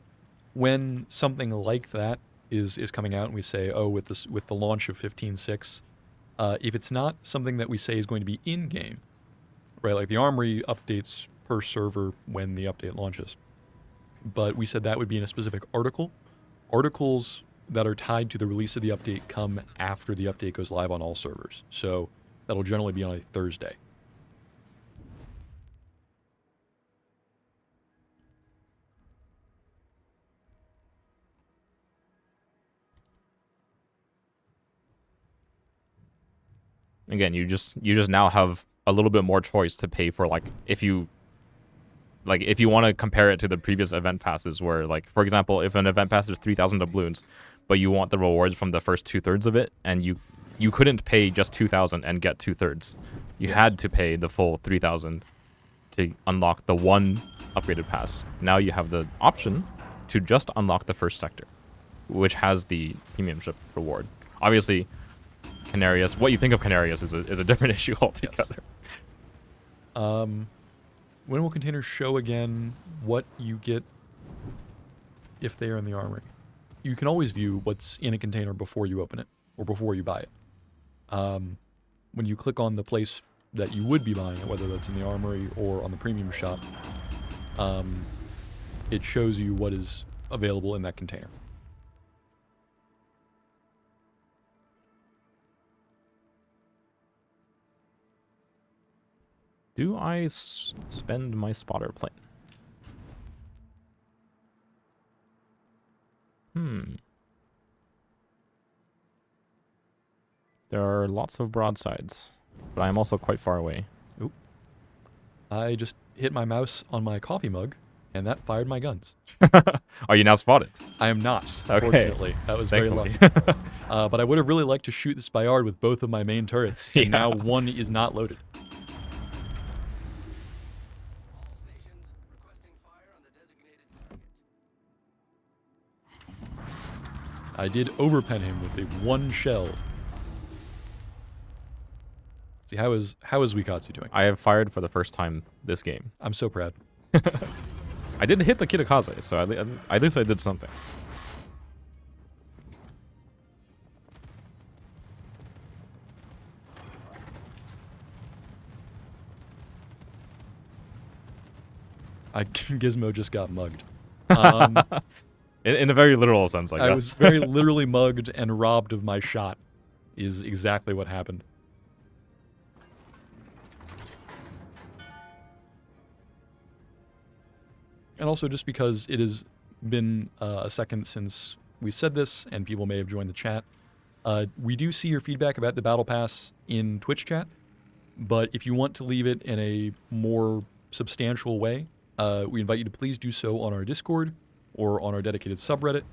when something like that is coming out and we say, oh, with the launch of 15.6, if it's not something that we say is going to be in game, right? Like the Armory updates per server when the update launches. But we said that would be in a specific article. Articles that are tied to the release of the update come after the update goes live on all servers. So that'll generally be on a Thursday. Again, you just now have a little bit more choice to pay for, like, if you want to compare it to the previous event passes where, like, for example, if an event pass is 3,000 doubloons, but you want the rewards from the first 2/3 of it, and you couldn't pay just 2,000 and get 2/3. You had to pay the full 3,000 to unlock the one upgraded pass. Now you have the option to just unlock the first sector, which has the premiumship reward. Obviously, Canarius, what you think of Canarius is a different issue altogether. Yes. When will containers show again what you get if they are in the armory? You can always view what's in a container before you open it or before you buy it. When you click on the place that you would be buying it, whether that's in the armory or on the premium shop, it shows you what is available in that container. Do I spend my spotter plane? There are lots of broadsides, but I'm also quite far away. Oop. I just hit my mouse on my coffee mug, and that fired my guns. Are you now spotted? I am not, Okay. unfortunately. That was Thankfully. very lucky. But I would have really liked to shoot this Bayard with both of my main turrets, and now one is not loaded. I did overpen him with a one shell. See, how is zuiKatsu doing? I have fired for the first time this game. I'm so proud. I did hit the Kitakaze, so at least I did something. Gizmo just got mugged. In a very literal sense, I guess. I was very literally mugged and robbed of my shot, is exactly what happened. And also just because it has been a second since we said this, and people may have joined the chat, we do see your feedback about the Battle Pass in Twitch chat, but if you want to leave it in a more substantial way, we invite you to please do so on our Discord or on our dedicated subreddit.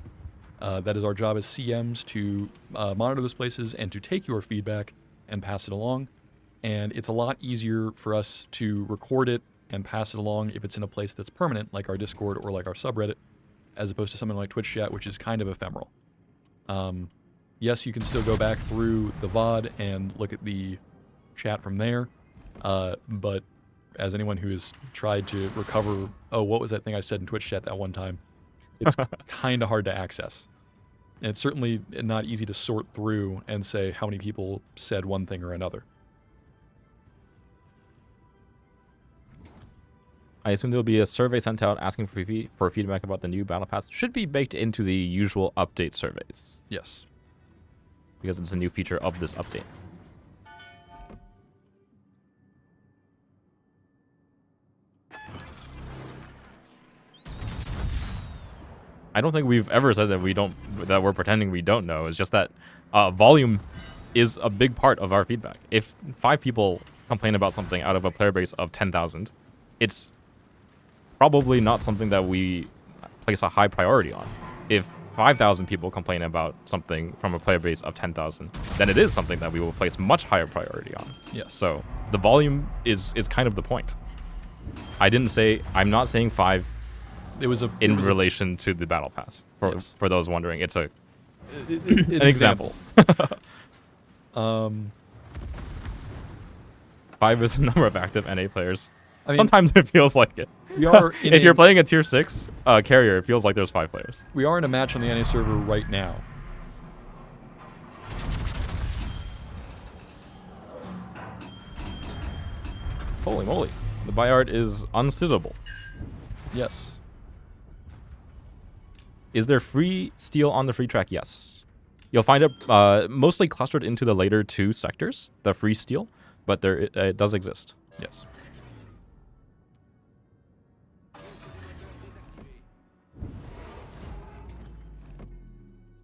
That is our job as CMs to monitor those places and to take your feedback and pass it along. And it's a lot easier for us to record it and pass it along if it's in a place that's permanent, like our Discord or like our subreddit, as opposed to something like Twitch chat, which is kind of ephemeral. Yes, you can still go back through the VOD and look at the chat from there, but as anyone who has tried to recover, oh, what was that thing I said in Twitch chat that one time? It's kind of hard to access. And it's certainly not easy to sort through and say how many people said one thing or another. I assume there'll be a survey sent out asking for feedback about the new Battle Pass. Should be baked into the usual update surveys. Yes. Because it's a new feature of this update. I don't think we've ever said that we're pretending we don't know. It's just that volume is a big part of our feedback. If 5 people complain about something out of a player base of 10,000, it's probably not something that we place a high priority on. If 5,000 people complain about something from a player base of 10,000, then it is something that we will place much higher priority on. Yes. So the volume is kind of the point. I'm not saying 5 in relation to the Battle Pass. For those wondering, it's an example. 5 is the number of active NA players. I mean, Sometimes it feels like it. we are in If you're playing a tier 6 carrier, it feels like there's 5 players. We are in a match on the NA server right now. Holy moly. The Bayard is unsittable. Yes. Is there free steel on the free track? Yes. You'll find it mostly clustered into the later 2 sectors, the free steel, but it does exist. Yes.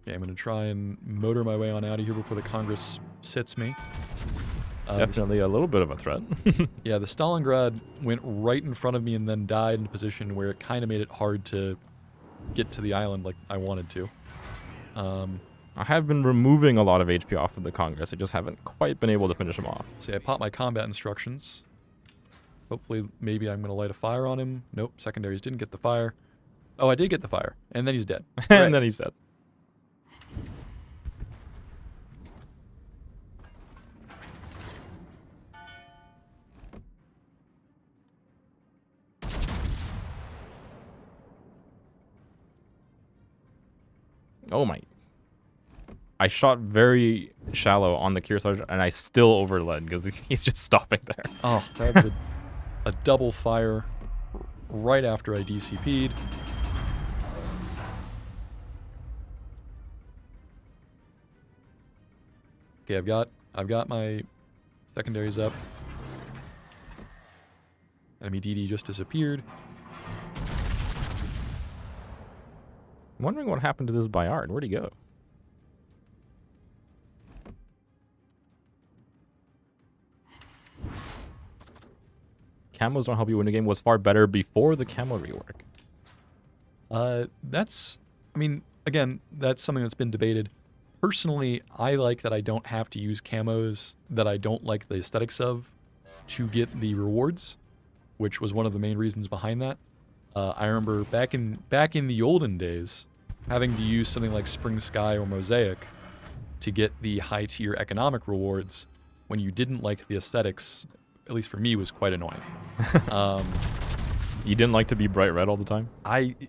Okay, I'm going to try and motor my way on out of here before the Congress sits me. Definitely a little bit of a threat. Yeah, the Stalingrad went right in front of me and then died in a position where it kind of made it hard to get to the island like I wanted to. I have been removing a lot of HP off of the Congress. I just haven't quite been able to finish him off. See, I popped my combat instructions. Hopefully, maybe I'm going to light a fire on him. Nope, secondaries didn't get the fire. Oh, I did get the fire. And then he's dead. And then he's dead. Oh my. I shot very shallow on the Kearsarge and I still overled because he's just stopping there. Oh, that was a double fire right after I DCP'd. Okay, I've got my secondaries up. Enemy DD just disappeared. I'm wondering what happened to this Bayard. Where'd he go? Camos don't help you win a game was far better before the camo rework. I mean, again, that's something that's been debated. Personally, I like that I don't have to use camos that I don't like the aesthetics of to get the rewards, which was one of the main reasons behind that. I remember back in the olden days, having to use something like Spring Sky or Mosaic to get the high tier economic rewards when you didn't like the aesthetics, at least for me, was quite annoying. You didn't like to be bright red all the time? And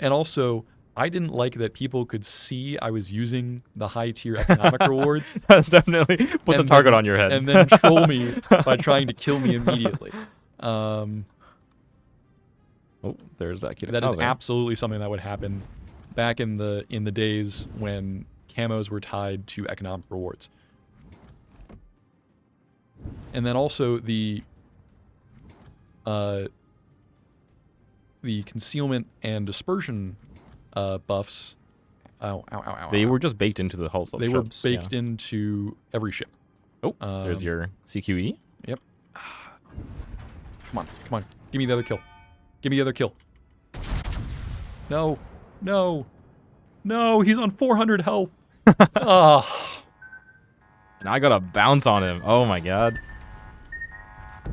also I didn't like that people could see I was using the high tier economic rewards. That's definitely put the target on your head. And then troll me by trying to kill me immediately. Oh, there's that kid. That is absolutely something that would happen back in the days when camos were tied to economic rewards. And then also the concealment and dispersion buffs. They were just baked into the hulls of They ships. were baked into every ship. Oh, there's your CQE. Yep. Come on. Give me the other kill. Give me the other kill. No. He's on 400 health. Oh. And I got a bounce on him. Oh my god.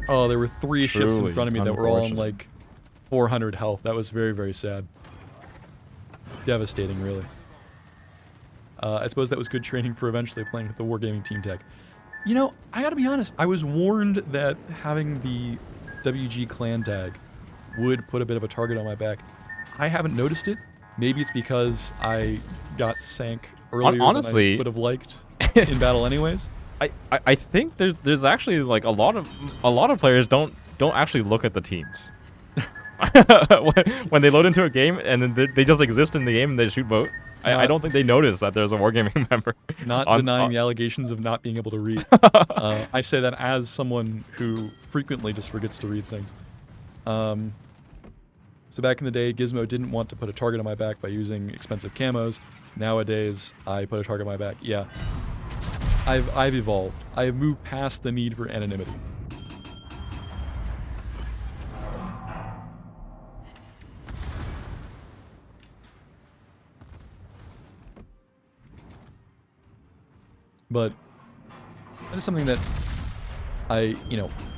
Oh, there were 3 ships Truly in front of me that were all on unfortunate. like 400 health. That was very, very sad. Devastating, really. I suppose that was good training for eventually playing with the Wargaming Team Tech. You know, I gotta be honest. I was warned that having the WG clan tag would put a bit of a target on my back. I haven't noticed it. Maybe it's because I got sank earlier Honestly, than I would have liked in battle anyways. I think there's actually like a lot of players don't actually look at the teams. when they load into a game and then they just exist in the game and they shoot boat. I don't think they notice that there's a Wargaming member. Not denying the allegations of not being able to read. I say that as someone who frequently just forgets to read things. So back in the day, Gizmo didn't want to put a target on my back by using expensive camos. Nowadays, I put a target on my back. Yeah. I've evolved. I have moved past the need for anonymity. But that is something that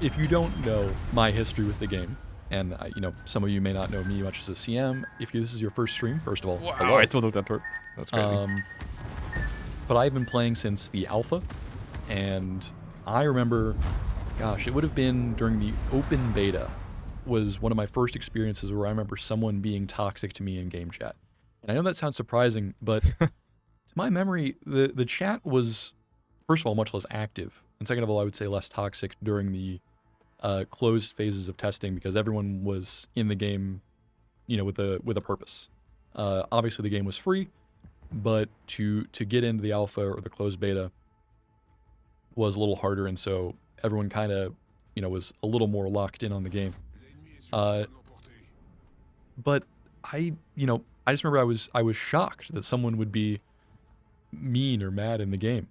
if you don't know my history with the game, and some of you may not know me much as a CM, this is your first stream, first of all, Wow, I still looked at that. That's crazy. But I've been playing since the alpha, And I remember, gosh, it would have been during the open beta was one of my first experiences where I remember someone being toxic to me in game chat. And I know that sounds surprising, but to my memory, the chat was, first of all, much less active. And second of all, I would say less toxic during the closed phases of testing because everyone was in the game, with a purpose. Obviously, the game was free, but to get into the alpha or the closed beta was a little harder, and so everyone kind of, was a little more locked in on the game. But I just remember I was shocked that someone would be mean or mad in the game.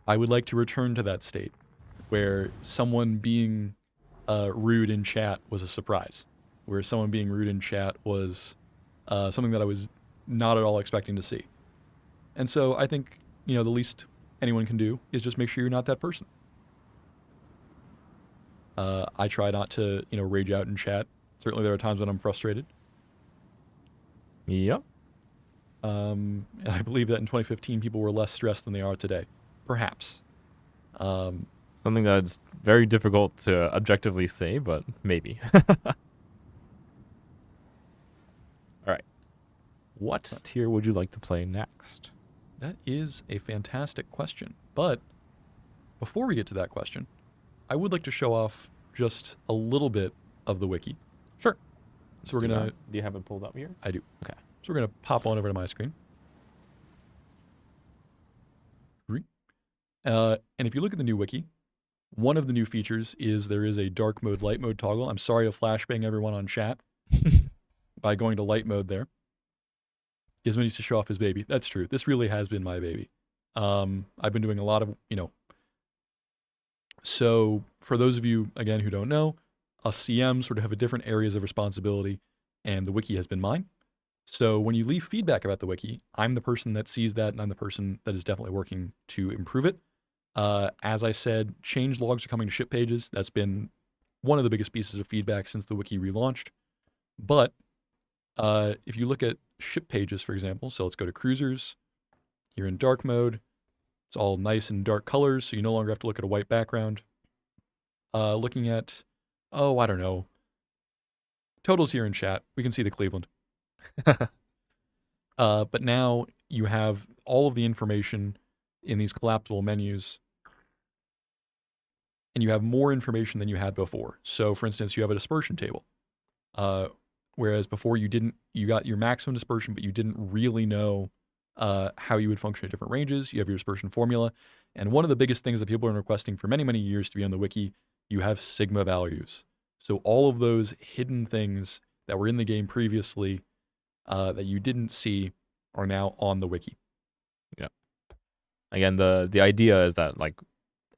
I would like to return to that state where someone being rude in chat was a surprise, where someone being rude in chat was something that I was not at all expecting to see. And so I think, the least anyone can do is just make sure you're not that person. I try not to, rage out in chat. Certainly there are times when I'm frustrated. Yep. And I believe that in 2015 people were less stressed than they are today. Perhaps. Something that's very difficult to objectively say, but maybe. All right. What tier would you like to play next? That is a fantastic question. But before we get to that question, I would like to show off just a little bit of the wiki. Sure. So we're going to... Do you have it pulled up here? I do. Okay. So we're going to pop on over to my screen. And if you look at the new wiki, one of the new features is there is a dark mode, light mode toggle. I'm sorry to flashbang everyone on chat by going to light mode there. Gizmo needs to show off his baby. That's true. This really has been my baby. I've been doing a lot of, So for those of you, again, who don't know, us CMs sort of have a different areas of responsibility, and the wiki has been mine. So when you leave feedback about the wiki, I'm the person that sees that, and I'm the person that is definitely working to improve it. As I said, change logs are coming to ship pages. That's been one of the biggest pieces of feedback since the wiki relaunched. But if you look at ship pages, for example, so let's go to cruisers. You're in dark mode. It's all nice and dark colors, so you no longer have to look at a white background. Looking at, I don't know, totals here in chat. We can see the Cleveland. But now you have all of the information in these collapsible menus, and you have more information than you had before. So, for instance, you have a dispersion table. Whereas before you got your maximum dispersion, but you didn't really know how you would function at different ranges. You have your dispersion formula. And one of the biggest things that people have been requesting for many, many years to be on the wiki, you have sigma values. So all of those hidden things that were in the game previously that you didn't see are now on the wiki. Yeah. Again, the idea is that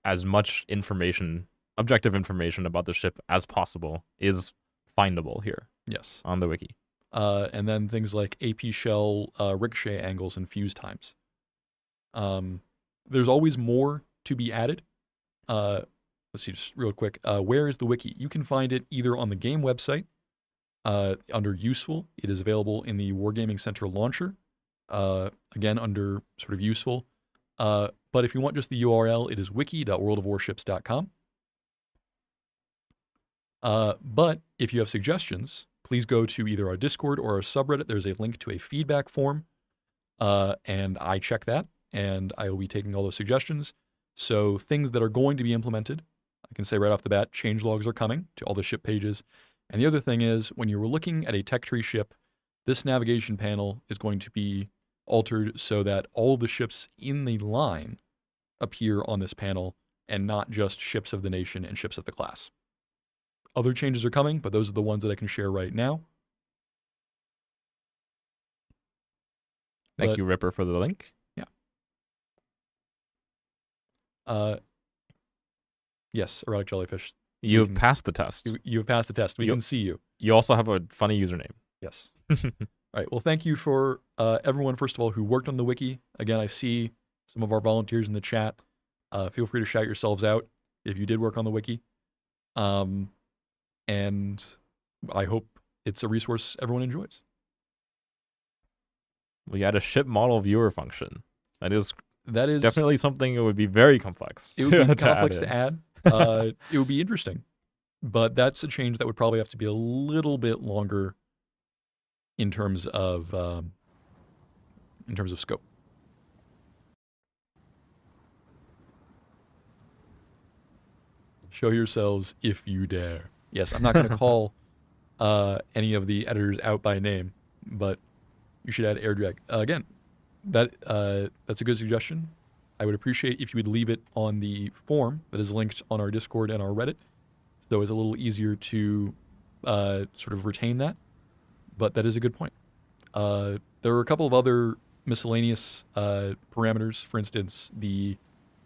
as much information, objective information about the ship as possible is findable here. Yes. On the wiki. And then things like AP shell, ricochet angles, and fuse times. There's always more to be added. Let's see, just real quick. Where is the wiki? You can find it either on the game website, under useful. It is available in the Wargaming Center launcher. Again, under sort of useful. But if you want just the URL, it is wiki.worldofwarships.com. But if you have suggestions, please go to either our Discord or our subreddit. There's a link to a feedback form, and I check that, and I will be taking all those suggestions. So things that are going to be implemented, I can say right off the bat, change logs are coming to all the ship pages. And the other thing is, when you're looking at a tech tree ship, this navigation panel is going to be altered so that all of the ships in the line appear on this panel and not just ships of the nation and ships of the class. Other changes are coming, but those are the ones that I can share right now. Thank you, Ripper, for the link. Yeah. Yes, erotic jellyfish. You've passed the test. You've passed the test. We can see you. You also have a funny username. Yes. All right. Well, thank you for everyone, first of all, who worked on the wiki. Again, I see some of our volunteers in the chat. Feel free to shout yourselves out if you did work on the wiki. And I hope it's a resource everyone enjoys. We had a ship model viewer function. That is That is definitely something that would be very complex. It would be to add complex in. to add. It would be interesting, but that's a change that would probably have to be a little bit longer in terms of scope. Show yourselves if you dare. Yes, I'm not going to call any of the editors out by name, but you should add air drag. Again, that's a good suggestion. I would appreciate if you would leave it on the form that is linked on our Discord and our Reddit, so it's a little easier to sort of retain that. But that is a good point. There are a couple of other miscellaneous parameters. For instance, the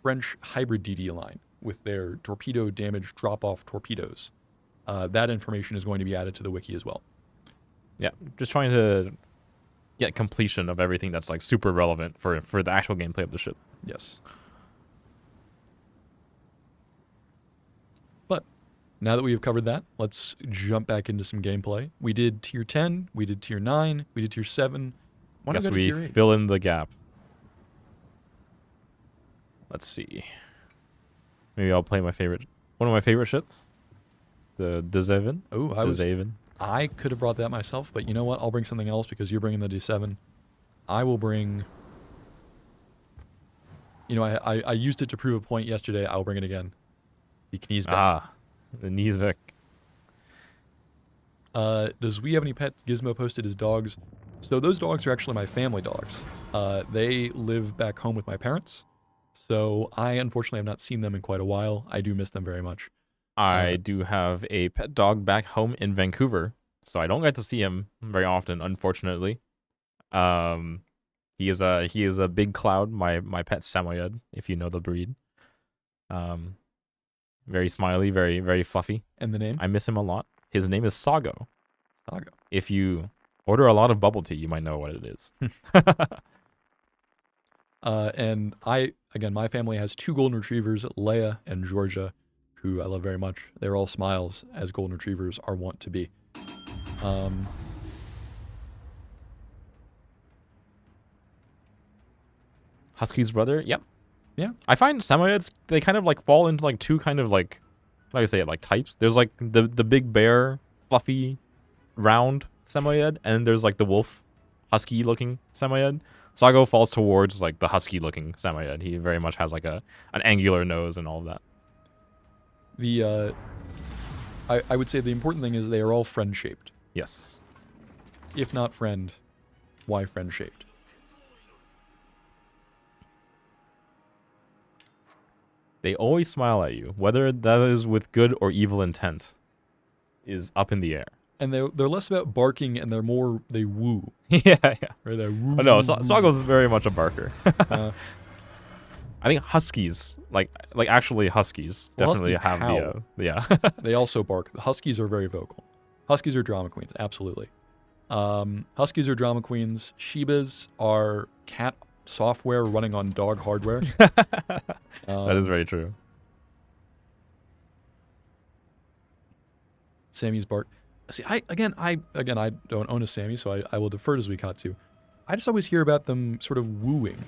French hybrid DD line with their torpedo damage drop-off torpedoes. That information is going to be added to the wiki as well. Yeah, just trying to get completion of everything that's like super relevant for the actual gameplay of the ship. Yes. But now that we have covered that, let's jump back into some gameplay. We did tier 10, we did tier 9, we did tier 7. Why don't Guess we go to we tier 8? fill in the gap. Let's see. Maybe I'll play one of my favorite ships. The Dezeven. Oh, Dezeven. I could have brought that myself, but you know what? I'll bring something else because you're bringing the D7. I will bring... You know, I used it to prove a point yesterday. I'll bring it again. The Kniesbeck. Ah, the Kniesbeck. Does we have any pets? Gizmo posted his dogs. So those dogs are actually my family dogs. They live back home with my parents. So I unfortunately have not seen them in quite a while. I do miss them very much. I do have a pet dog back home in Vancouver, so I don't get to see him very often, unfortunately. He is a big cloud, my pet Samoyed, if you know the breed. Very smiley, very, very fluffy. And the name? I miss him a lot. His name is Sago. Sago. If you order a lot of bubble tea, you might know what it is. And my family has 2 golden retrievers, Leia and Georgia, who I love very much. They're all smiles, as golden retrievers are wont to be. Husky's brother? Yep. Yeah. I find Samoyeds, they kind of like fall into like 2 kind of like, how do I say it, like types. There's like the big bear, fluffy, round Samoyed, and then there's like the wolf, husky looking Samoyed. Sago falls towards like the husky looking Samoyed. He very much has like an angular nose and all of that. I would say the important thing is they are all friend-shaped. Yes. If not friend, why friend-shaped? They always smile at you. Whether that is with good or evil intent is up in the air. And they're less about barking and they woo. yeah. Right? They woo. Oh, no, Sago's very much a barker. uh, I think huskies, like actually huskies, definitely huskies have howl. yeah. They also bark. The huskies are very vocal. Huskies are drama queens, absolutely. Huskies are drama queens. Shibas are cat software running on dog hardware. That is very true. Sammy's bark. See, I don't own a Sammy, so I will defer to zuiKatsu. I just always hear about them sort of wooing,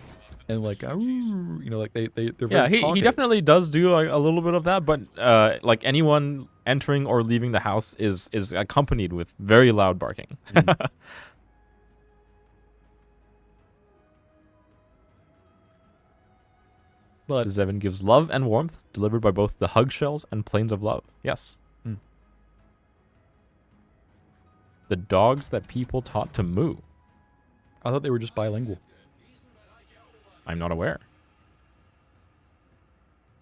and like, you know, like they're very Yeah, he talkative. definitely does do like a little bit of that, but like anyone entering or leaving the house is accompanied with very loud barking. But Zevin gives love and warmth delivered by both the hug shells and planes of love. Yes. The dogs that people taught to moo. I thought they were just bilingual. I'm not aware.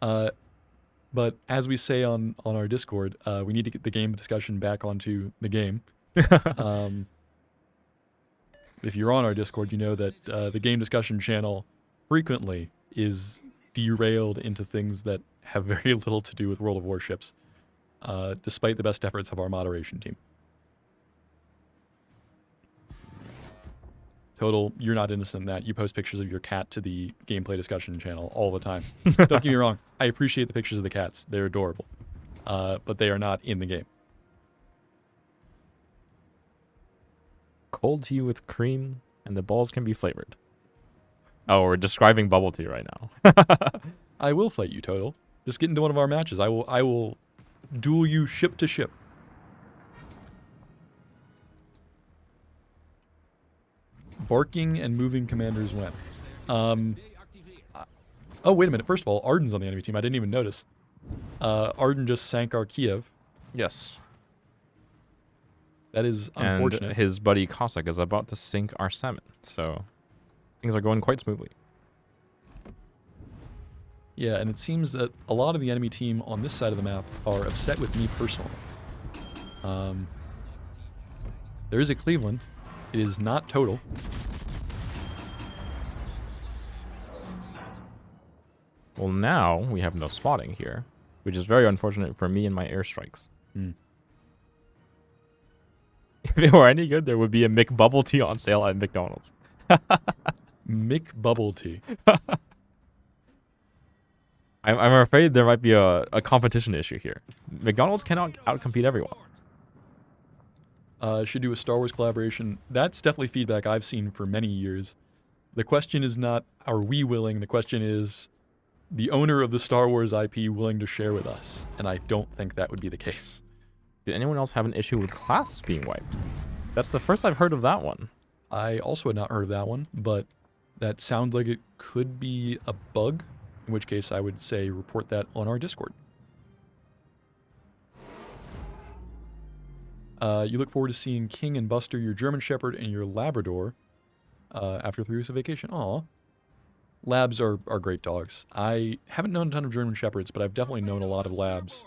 But as we say on our Discord, we need to get the game discussion back onto the game. If you're on our Discord, you know that the game discussion channel frequently is derailed into things that have very little to do with World of Warships, despite the best efforts of our moderation team. Total, you're not innocent in that. You post pictures of your cat to the gameplay discussion channel all the time. Don't get me wrong. I appreciate the pictures of the cats. They're adorable. But they are not in the game. Cold tea with cream, and the balls can be flavored. Oh, we're describing bubble tea right now. I will fight you, Total. Just get into one of our matches. I will duel you ship to ship. Barking and moving commanders win. Oh, wait a minute. First of all, Arden's on the enemy team. I didn't even notice. Arden just sank our Kiev. Yes. That is unfortunate. And his buddy Cossack is about to sink our salmon. So things are going quite smoothly. Yeah, and it seems that a lot of the enemy team on this side of the map are upset with me personally. There is a Cleveland. It is not Total. Well, now we have no spotting here, which is very unfortunate for me and my airstrikes. If it were any good, there would be a McBubble Tea on sale at McDonald's. McBubble Tea. I'm afraid there might be a competition issue here. McDonald's cannot outcompete everyone. Should do a Star Wars collaboration. That's definitely feedback I've seen for many years. The question is not, are we willing? The question is, the owner of the Star Wars IP willing to share with us? And I don't think that would be the case. Did anyone else have an issue with class being wiped? That's the first I've heard of that one. I also had not heard of that one, but that sounds like it could be a bug, in which case I would say report that on our Discord. You look forward to seeing King and Buster, your German Shepherd, and your Labrador after 3 weeks of vacation. Aw. Labs are great dogs. I haven't known a ton of German Shepherds, but I've definitely known a lot of Labs.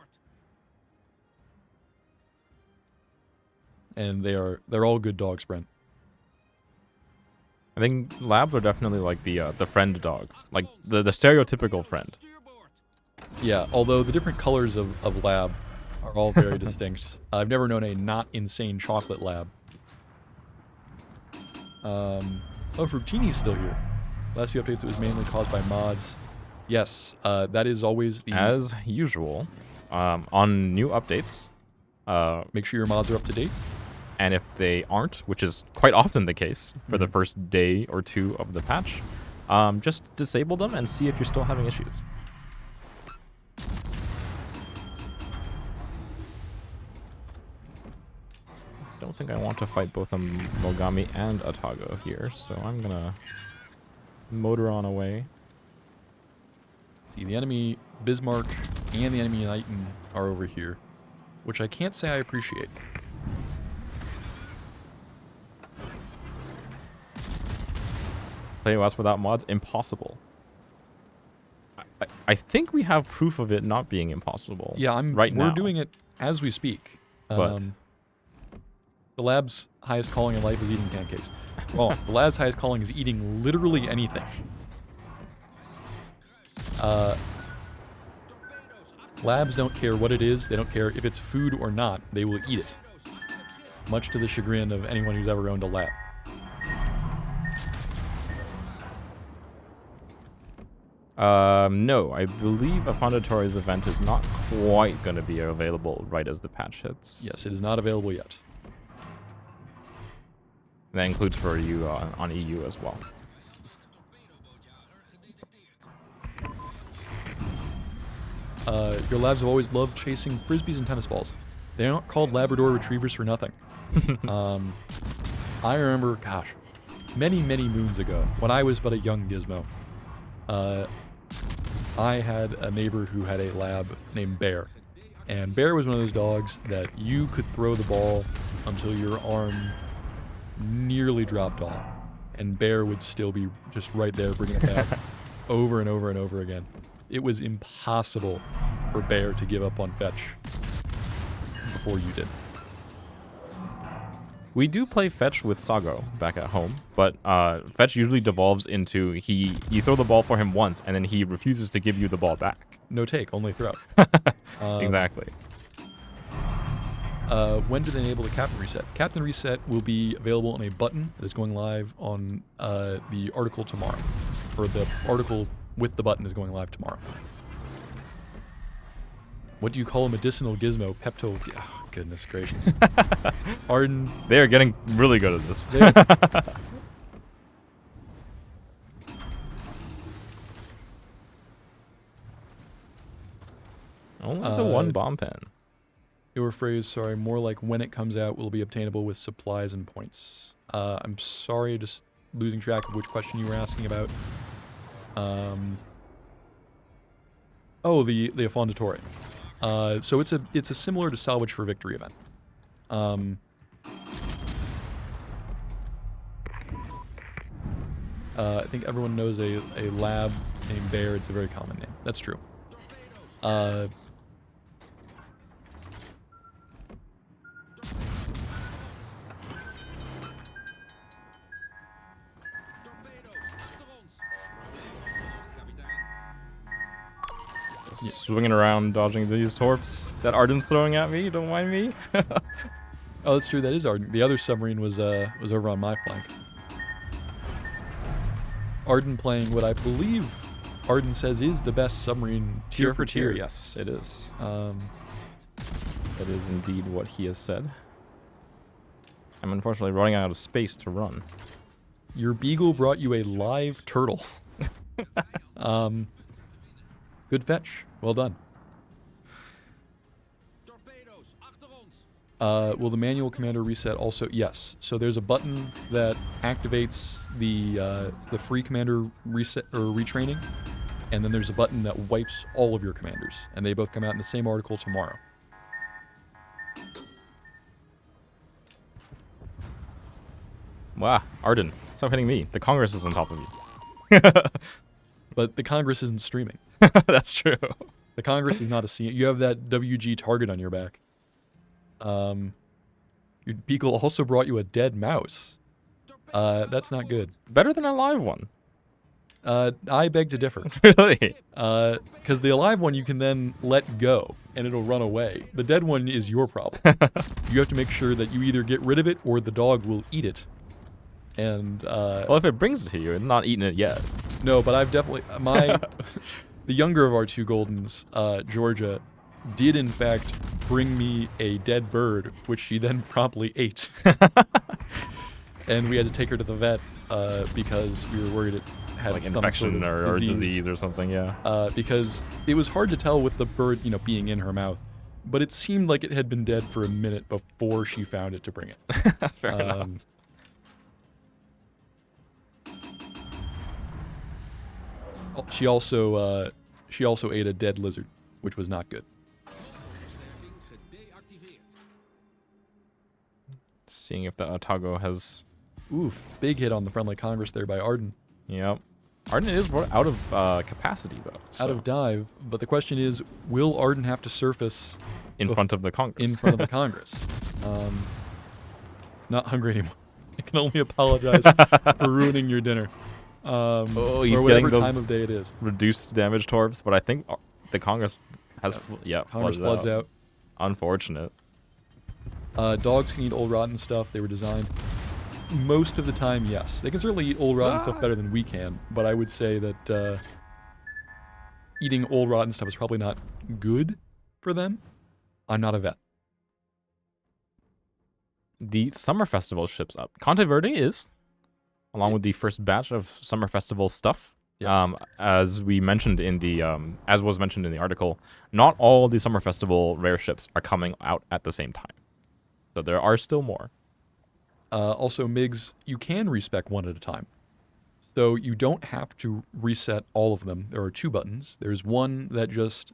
And they're all good dogs, Brent. I think Labs are definitely like the friend dogs. Like the stereotypical friend. Yeah, although the different colors of Lab are all very distinct. I've never known a not insane chocolate Lab. Oh, Fructini's still here. Last few updates, it was mainly caused by mods. Yes, that is always the... As usual, on new updates... make sure your mods are up to date. And if they aren't, which is quite often the case for the first day or two of the patch, just disable them and see if you're still having issues. Don't think I want to fight both a Mogami and a Tago here, so I'm gonna motor on away. See, the enemy Bismarck and the enemy Titan are over here, which I can't say I appreciate. Play OS without mods? Impossible. I think we have proof of it not being impossible. Yeah, right now. We're doing it as we speak. But the lab's highest calling in life is eating pancakes. Well, the lab's highest calling is eating literally anything. Labs don't care what it is. They don't care if it's food or not. They will eat it. Much to the chagrin of anyone who's ever owned a lab. No, I believe Afondatori's event is not quite going to be available right as the patch hits. Yes, it is not available yet. That includes for you on EU as well. Your labs have always loved chasing frisbees and tennis balls. They aren't called Labrador Retrievers for nothing. I remember, gosh, many, many moons ago, when I was but a young gizmo, I had a neighbor who had a lab named Bear. And Bear was one of those dogs that you could throw the ball until your arm nearly dropped off. And Bear would still be just right there bringing it back over and over and over again. It was impossible for Bear to give up on fetch before you did. We do play fetch with Sago back at home, but fetch usually devolves into you throw the ball for him once, and then he refuses to give you the ball back. No take, only throw. Exactly. When do they enable the Captain Reset? Captain Reset will be available on a button that is going live on the article tomorrow. Or the article with the button is going live tomorrow. What do you call a medicinal gizmo? Pepto... Oh, goodness gracious. Arden... They are getting really good at this. Only the one bomb pen. Your phrase, sorry, more like when it comes out will be obtainable with supplies and points. I'm sorry, just losing track of which question you were asking about. Oh, the Affondatore. So it's a similar to Salvage for Victory event. I think everyone knows a lab named Bear. It's a very common name. That's true. Swinging around, dodging these torps that Arden's throwing at me. Don't mind me. Oh, that's true. That is Arden. The other submarine was over on my flank. Arden playing what I believe Arden says is the best submarine tier for tier. Yes, it is. That is indeed what he has said. I'm unfortunately running out of space to run. Your beagle brought you a live turtle. Good fetch. Well done. Will the manual commander reset also? Yes. So there's a button that activates the free commander reset or retraining, and then there's a button that wipes all of your commanders, and they both come out in the same article tomorrow. Wow, Arden, stop hitting me. The Congress is on top of you. But the Congress isn't streaming. That's true. The Congress is not a scene. You have that WG target on your back. Your beagle also brought you a dead mouse. That's not good. Better than a live one. I beg to differ. Really? Because the alive one you can then let go, and it'll run away. The dead one is your problem. You have to make sure that you either get rid of it, or the dog will eat it. And, well, if it brings it to you, it's not eating it yet. No, but I've definitely... The younger of our two Goldens, Georgia, did in fact bring me a dead bird, which she then promptly ate. And we had to take her to the vet because we were worried it had like some infection sort of or disease or something, yeah. Because it was hard to tell with the bird, being in her mouth. But it seemed like it had been dead for a minute before she found it to bring it. Fair enough. She also ate a dead lizard, which was not good. Seeing if the Otago has... Oof, big hit on the friendly Congress there by Arden. Yep. Arden is out of capacity, though. So. Out of dive, but the question is, will Arden have to surface... in front of the Congress. In front of the Congress. Not hungry anymore. I can only apologize for ruining your dinner. He's or whatever time of day it is. Reduced damage torps, but I think the Congress has... Congress floods out. Unfortunate. Dogs can eat old rotten stuff. They were designed... Most of the time, yes. They can certainly eat old rotten stuff better than we can, but I would say that eating old rotten stuff is probably not good for them. I'm not a vet. The Summer Festival ships up. Conte Verde is, along with the first batch of Summer Festival stuff. Yes. As we mentioned in the, as was mentioned in the article, not all the Summer Festival rare ships are coming out at the same time. So there are still more. Also, MiGs, you can respec one at a time. So you don't have to reset all of them. There are two buttons. There's one that just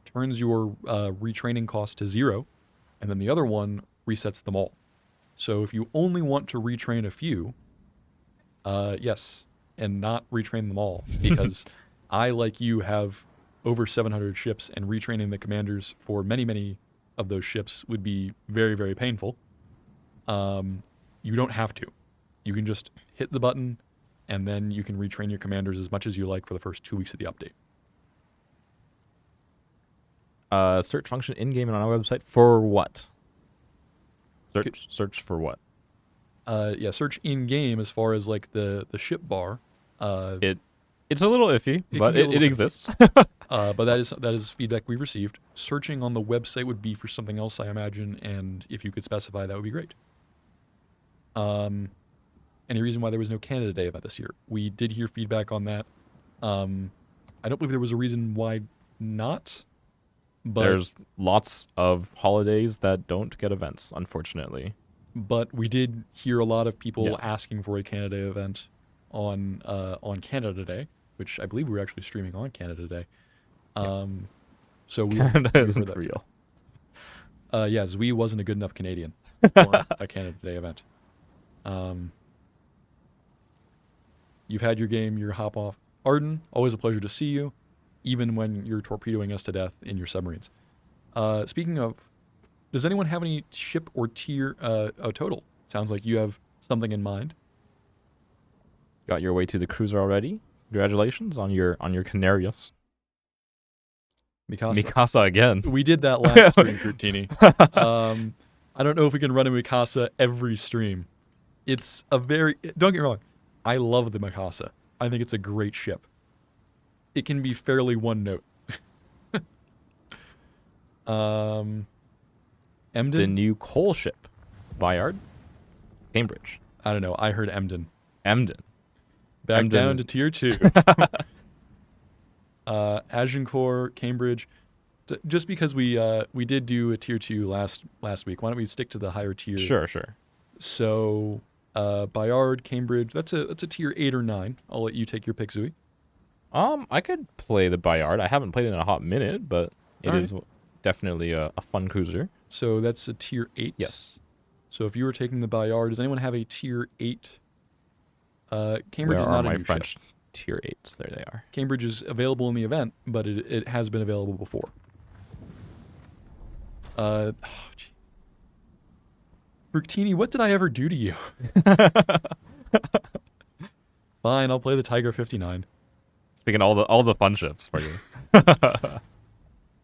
turns your retraining cost to 0, and then the other one resets them all. So if you only want to retrain a few, yes, and not retrain them all, because I, like you, have over 700 ships, and retraining the commanders for many, many of those ships would be very, very painful. You don't have to. You can just hit the button, and then you can retrain your commanders as much as you like for the first 2 weeks of the update. Search function in-game and on our website for what? Search for what? Yeah, search in-game as far as like the ship bar. It's a little iffy, but it exists. But that is feedback we've received. Searching on the website would be for something else, I imagine, and if you could specify, that would be great. Any reason why there was no Canada Day event this year? We did hear feedback on that. I don't believe there was a reason why not. But There's lots of holidays that don't get events, unfortunately. but we did hear a lot of people Yeah. asking for a Canada Day event on Canada Day, which I believe we were actually streaming on Canada Day. So we Canada heard isn't that. real. Yeah, Zui wasn't a good enough Canadian for a Canada Day event. You've had your game, your hop off. Arden, always a pleasure to see you, even when you're torpedoing us to death in your submarines. Speaking of, does anyone have any ship or tier total? Sounds like you have something in mind. Got your way to the cruiser already. Congratulations on your Canarius. Mikasa. Mikasa again. We did that last stream, Kurtini. I don't know if we can run a Mikasa every stream. It's a very... Don't get me wrong. I love the Mikasa. I think it's a great ship. It can be fairly one note. Emden? The new coal ship. Bayard? Cambridge. I don't know. I heard Emden. Emden. Back Emden. down to tier 2. Agincourt, Cambridge. Just because we did do a tier 2 last week, why don't we stick to the higher tier? Sure. So, Bayard, Cambridge, that's a tier 8 or 9. I'll let you take your pick, Zui. I could play the Bayard. I haven't played it in a hot minute, but it is definitely a fun cruiser. So that's a tier 8? Yes. So if you were taking the Bayard, does anyone have a tier 8? Cambridge Where is are not my a new French ship. tier 8s? There they are. Cambridge is available in the event, but it has been available before. Bertini, what did I ever do to you? Fine, I'll play the Tiger 59. Speaking of all the fun ships for you.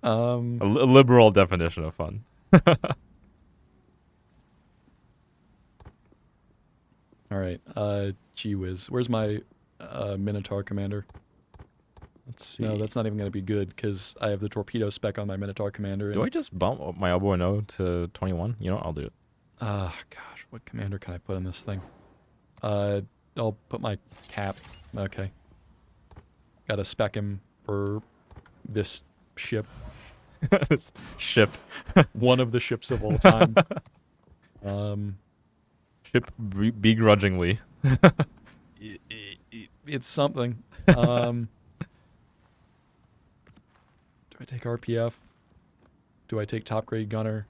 A liberal definition of fun. All right. Gee whiz. Where's my Minotaur commander? Let's see. No, that's not even going to be good because I have the torpedo spec on my Minotaur commander. Do I just bump up my elbow and O to 21? You know what? I'll do it. Gosh, what commander can I put on this thing? I'll put my cap. Okay. Gotta spec him for this ship. This ship. One of the ships of all time. Ship begrudgingly. It's something. Do I take RPF? Do I take top grade gunner?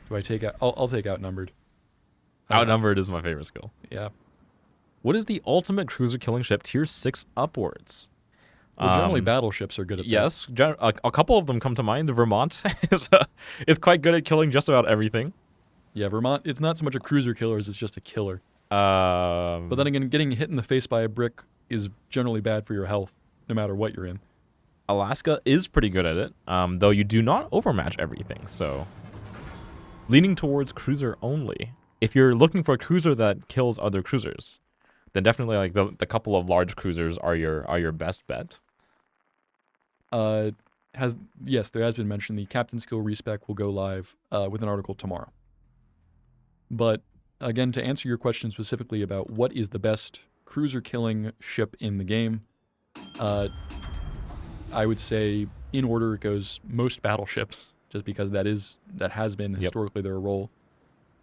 Do I take out? I'll take outnumbered. Outnumbered is my favorite skill. Yeah. What is the ultimate cruiser killing ship tier 6 upwards? Well, generally battleships are good at that. Yes, a couple of them come to mind. The Vermont is quite good at killing just about everything. Yeah, Vermont, it's not so much a cruiser killer as it's just a killer. But But then again, getting hit in the face by a brick is generally bad for your health, no matter what you're in. Alaska is pretty good at it, though you do not overmatch everything, so leaning towards cruiser only. If you're looking for a cruiser that kills other cruisers, then definitely like the couple of large cruisers are your best bet. Yes, there has been mentioned the Captain Skill respec will go live with an article tomorrow. But again, to answer your question specifically about what is the best cruiser killing ship in the game, I would say in order it goes most battleships, just because that has been historically their role.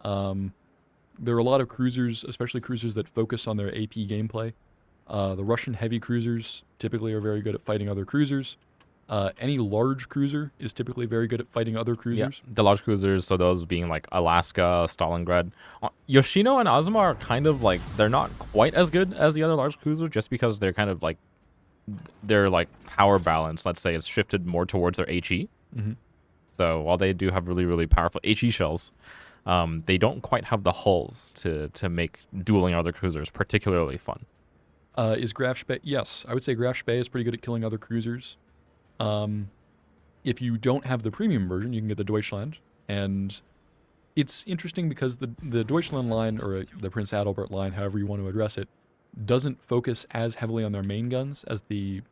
There are a lot of cruisers, especially cruisers that focus on their AP gameplay. The Russian heavy cruisers typically are very good at fighting other cruisers. Any large cruiser is typically very good at fighting other cruisers. Yeah, the large cruisers, so those being like Alaska, Stalingrad. Yoshino and Azuma are kind of like, they're not quite as good as the other large cruisers just because they're kind of like, their like power balance, let's say, is shifted more towards their HE. Mm-hmm. So while they do have really, really powerful HE shells, they don't quite have the hulls to make dueling other cruisers particularly fun. Is Graf Spee? Yes, I would say Graf Spee is pretty good at killing other cruisers. If you don't have the premium version, you can get the Deutschland, and it's interesting because the Deutschland line, or the Prince Adalbert line, however you want to address it, doesn't focus as heavily on their main guns as the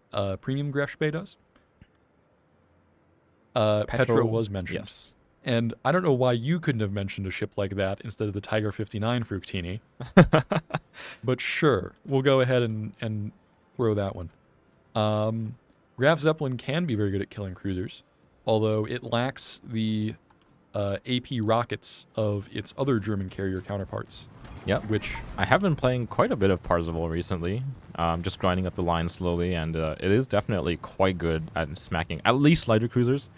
premium Graf Spee does. Petro was mentioned. Yes. And I don't know why you couldn't have mentioned a ship like that instead of the Tiger 59 Fructini. But sure, we'll go ahead and throw that one. Graf Zeppelin can be very good at killing cruisers. although it lacks the AP rockets of its other German carrier counterparts. Yep. Which I have been playing quite a bit of Parzival recently, just grinding up the line slowly, and it is definitely quite good at smacking at least lighter cruisers.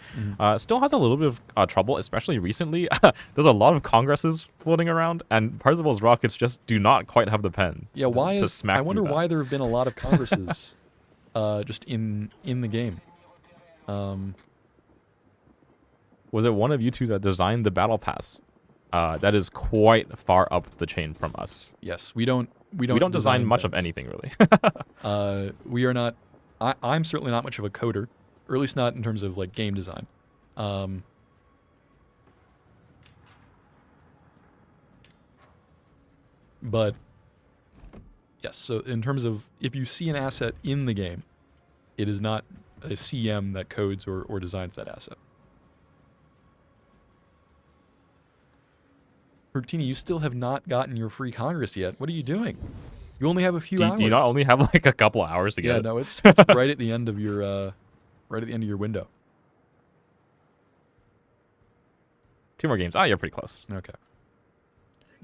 Still has a little bit of trouble, especially recently. There's a lot of Congresses floating around, and Parzival's rockets just do not quite have the pen. Yeah, why to is smack I wonder through that. why there have been a lot of Congresses just in the game. Was it one of you two that designed the battle pass? That is quite far up the chain from us. Yes, we don't design much of things. anything really. We are not. I'm certainly not much of a coder, or at least not in terms of like game design. But yes, so in terms of if you see an asset in the game, it is not a CM that codes or designs that asset. Bertini, you still have not gotten your free Congress yet. What are you doing? You only have a few hours. Do you not only have like a couple hours to get Yeah, it? no, it's right at the end of your window. 2 more games. Ah, you're pretty close. Okay.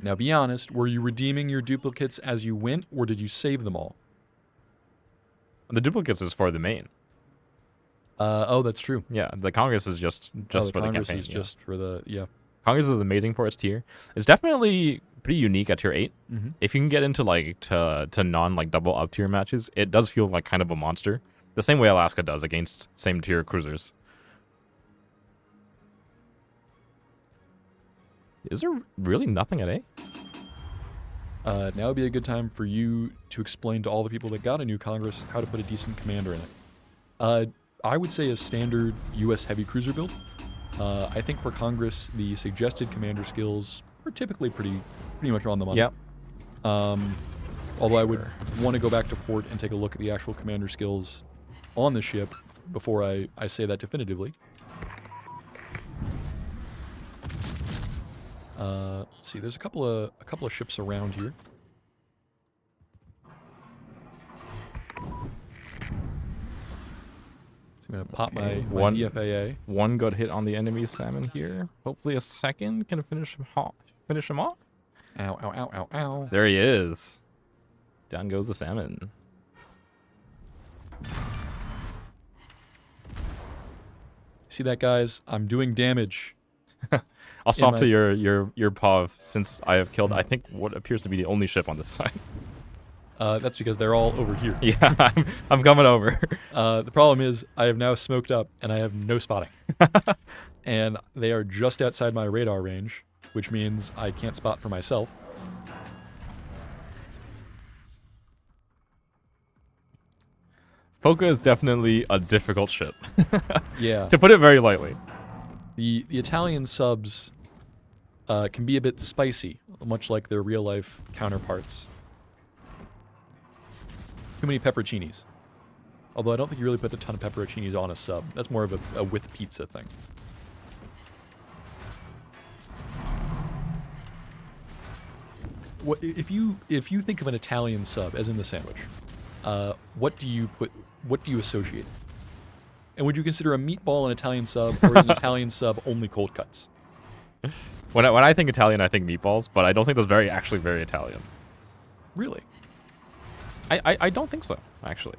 Now be honest, were you redeeming your duplicates as you went, or did you save them all? The duplicates is for the main. Oh, that's true. Yeah, the Congress is just The for the Congress campaign. is just for the, yeah. Congress is amazing for its tier. It's definitely pretty unique at tier 8. Mm-hmm. If you can get into like to non like double up tier matches, it does feel like kind of a monster. The same way Alaska does against same tier cruisers. Is there really nothing at A? Now would be a good time for you to explain to all the people that got a new Congress how to put a decent commander in it. I would say a standard U.S. heavy cruiser build. I think for Congress, the suggested commander skills are typically pretty much on the money. Yep. Although I would want to go back to port and take a look at the actual commander skills on the ship before I say that definitively. Let's see. There's a couple of ships around here. I'm gonna pop my DFAA. One good hit on the enemy salmon here. Hopefully a second can finish him off. Ow, ow, ow, ow, ow. There he is. Down goes the salmon. See that, guys? I'm doing damage. I'll swap to your POV since I have killed, I think, what appears to be the only ship on this side. That's because they're all over here. Yeah, I'm coming over. The problem is I have now smoked up and I have no spotting. And they are just outside my radar range, which means I can't spot for myself. Poca is definitely a difficult ship. Yeah. To put it very lightly. The Italian subs can be a bit spicy, much like their real-life counterparts. Too many pepperoncinis. Although I don't think you really put a ton of pepperoncinis on a sub. That's more of a with pizza thing. What if you think of an Italian sub as in the sandwich? What do you associate? And would you consider a meatball an Italian sub, or is an Italian sub only cold cuts? When I think Italian, I think meatballs, but I don't think that's actually very Italian. Really? I don't think so, actually.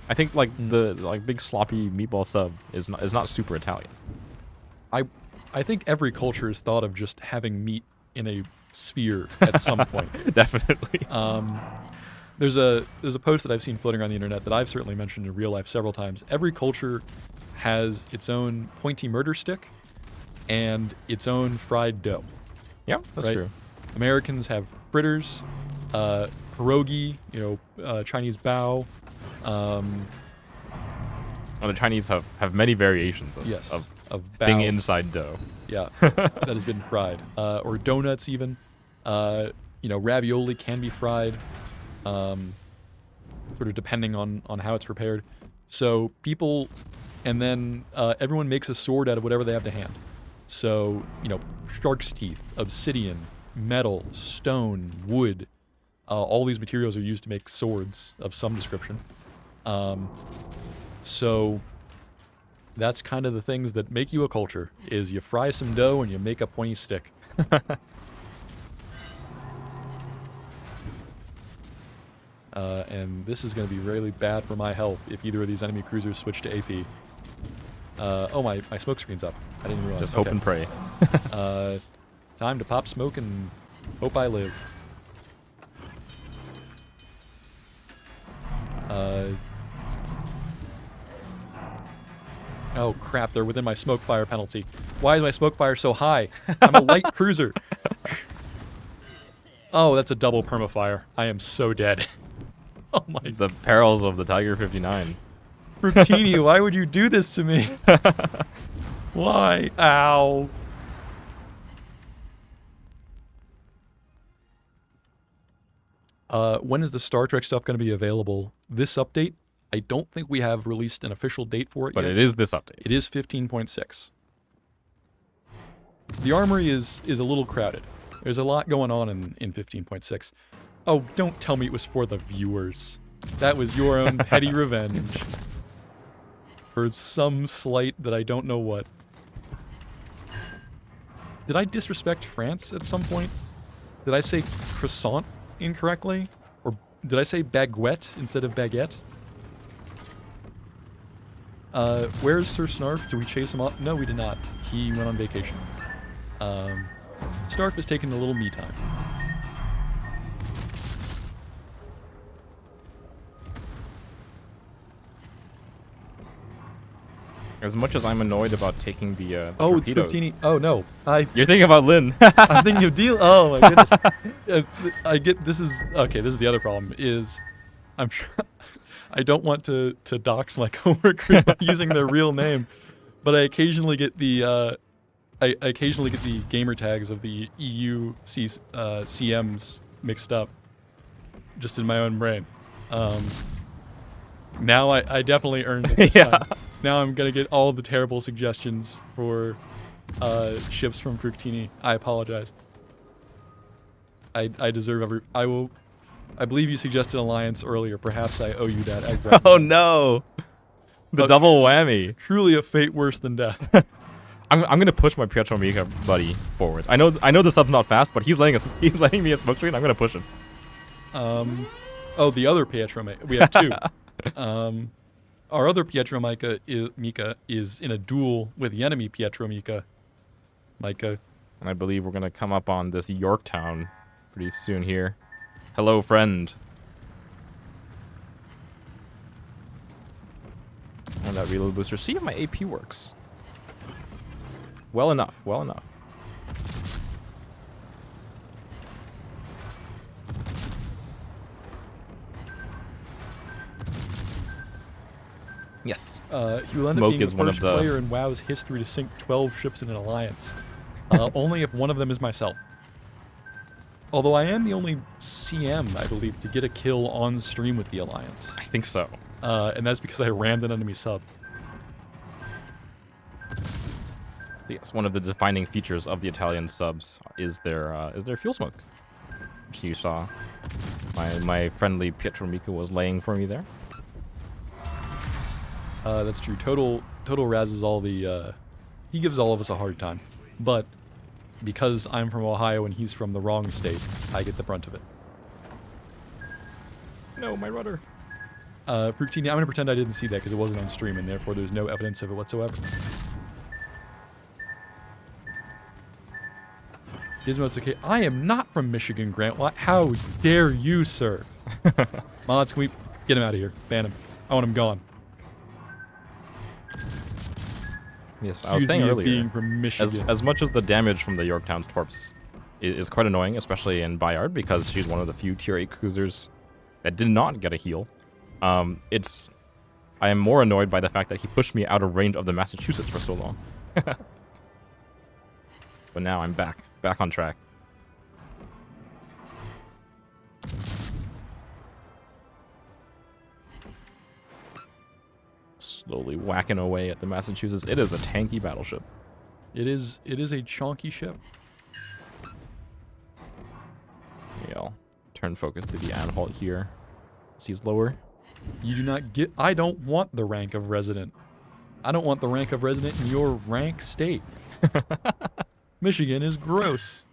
I think like the big sloppy meatball sub is not super Italian. I think every culture has thought of just having meat in a sphere at some point. Definitely. There's a post that I've seen floating around the internet that I've certainly mentioned in real life several times. Every culture has its own pointy murder stick and its own fried dough. Yeah, that's true. Americans have fritters, pierogi, Chinese bao. The Chinese have many variations of bao. being inside dough. Yeah, that has been fried. Or donuts even. Ravioli can be fried. Sort of depending on how it's prepared. So people, and then everyone makes a sword out of whatever they have to hand. So, shark's teeth, obsidian, metal, stone, wood, all these materials are used to make swords of some description. So That's kind of the things that make you a culture, is you fry some dough and you make a pointy stick. And this is going to be really bad for my health if either of these enemy cruisers switch to AP. Oh, my smoke screen's up. I didn't realize. Just hope and pray. Time to pop smoke and hope I live. Oh crap, they're within my smoke fire penalty. Why is my smoke fire so high? I'm a light cruiser. Oh, that's a double permafire. I am so dead. Oh my. The perils of the Tiger 59. Fructini, why would you do this to me? Why? Ow. When is the Star Trek stuff going to be available? This update? I don't think we have released an official date for it But yet. it is this update. It is 15.6. The armory is a little crowded. There's a lot going on in 15.6. Oh, don't tell me it was for the viewers. That was your own petty revenge. For some slight that I don't know what. Did I disrespect France at some point? Did I say croissant incorrectly? Or did I say baguette instead of baguette? Where's Sir Snarf? Did we chase him off? No, we did not. He went on vacation. Snarf is taking a little me time. As much as I'm annoyed about taking the Oh, it's torpedoes. Fructini. Oh, no. You're thinking about Lynn. I'm thinking of deal. Oh, my goodness. I get, this is, okay, this is the other problem, is I'm sure, I don't want to dox my coworkers by using their real name, but I occasionally get the, I occasionally get the gamer tags of the EU CMs mixed up, just in my own brain. Now I definitely earned it this time. Now I'm gonna get all the terrible suggestions for ships from Fructini. I apologize. I deserve every. I believe you suggested Alliance earlier. Perhaps I owe you that. Oh no! The double whammy. Truly a fate worse than death. I'm gonna push my Pietro Mika buddy forward. I know the stuff's not fast, but he's letting me at smoke screen. I'm gonna push him. Oh, the other Pietro Mika. We have two. Our other Pietro Mika is in a duel with the enemy Pietro Mika. And I believe we're gonna come up on this Yorktown pretty soon here. Hello, friend. And that reload booster. See if my AP works. Well enough. Well enough. Yes. He will end up Smoke being is the one of first the- player in WoW's history to sink 12 ships in an alliance. Only if one of them is myself. Although I am the only CM, I believe, to get a kill on stream with the alliance. I think so. And that's because I rammed an enemy sub. Yes, one of the defining features of the Italian subs is their fuel smoke, which you saw. My friendly Pietro Mika was laying for me there. That's true. Total razzes all the... he gives all of us a hard time. But because I'm from Ohio and he's from the wrong state, I get the brunt of it. No, my rudder. Fructini, I'm going to pretend I didn't see that because it wasn't on stream and therefore there's no evidence of it whatsoever. Gizmo's okay. I am not from Michigan, Grant. What? How dare you, sir? Mods, can we get him out of here? Ban him. I want him gone. Yes, I was saying Accuse me of earlier. being from Michigan. As much as the damage from the Yorktown's torps is quite annoying, especially in Bayard, because she's one of the few tier 8 cruisers that did not get a heal. I am more annoyed by the fact that he pushed me out of range of the Massachusetts for so long. But now I'm back on track. Slowly whacking away at the Massachusetts. It is a tanky battleship. It is a chonky ship. Yeah, I'll turn focus to the Anhalt here. Sees lower. You do not get... I don't want the rank of resident. I don't want the rank of resident in your rank state. Michigan is gross.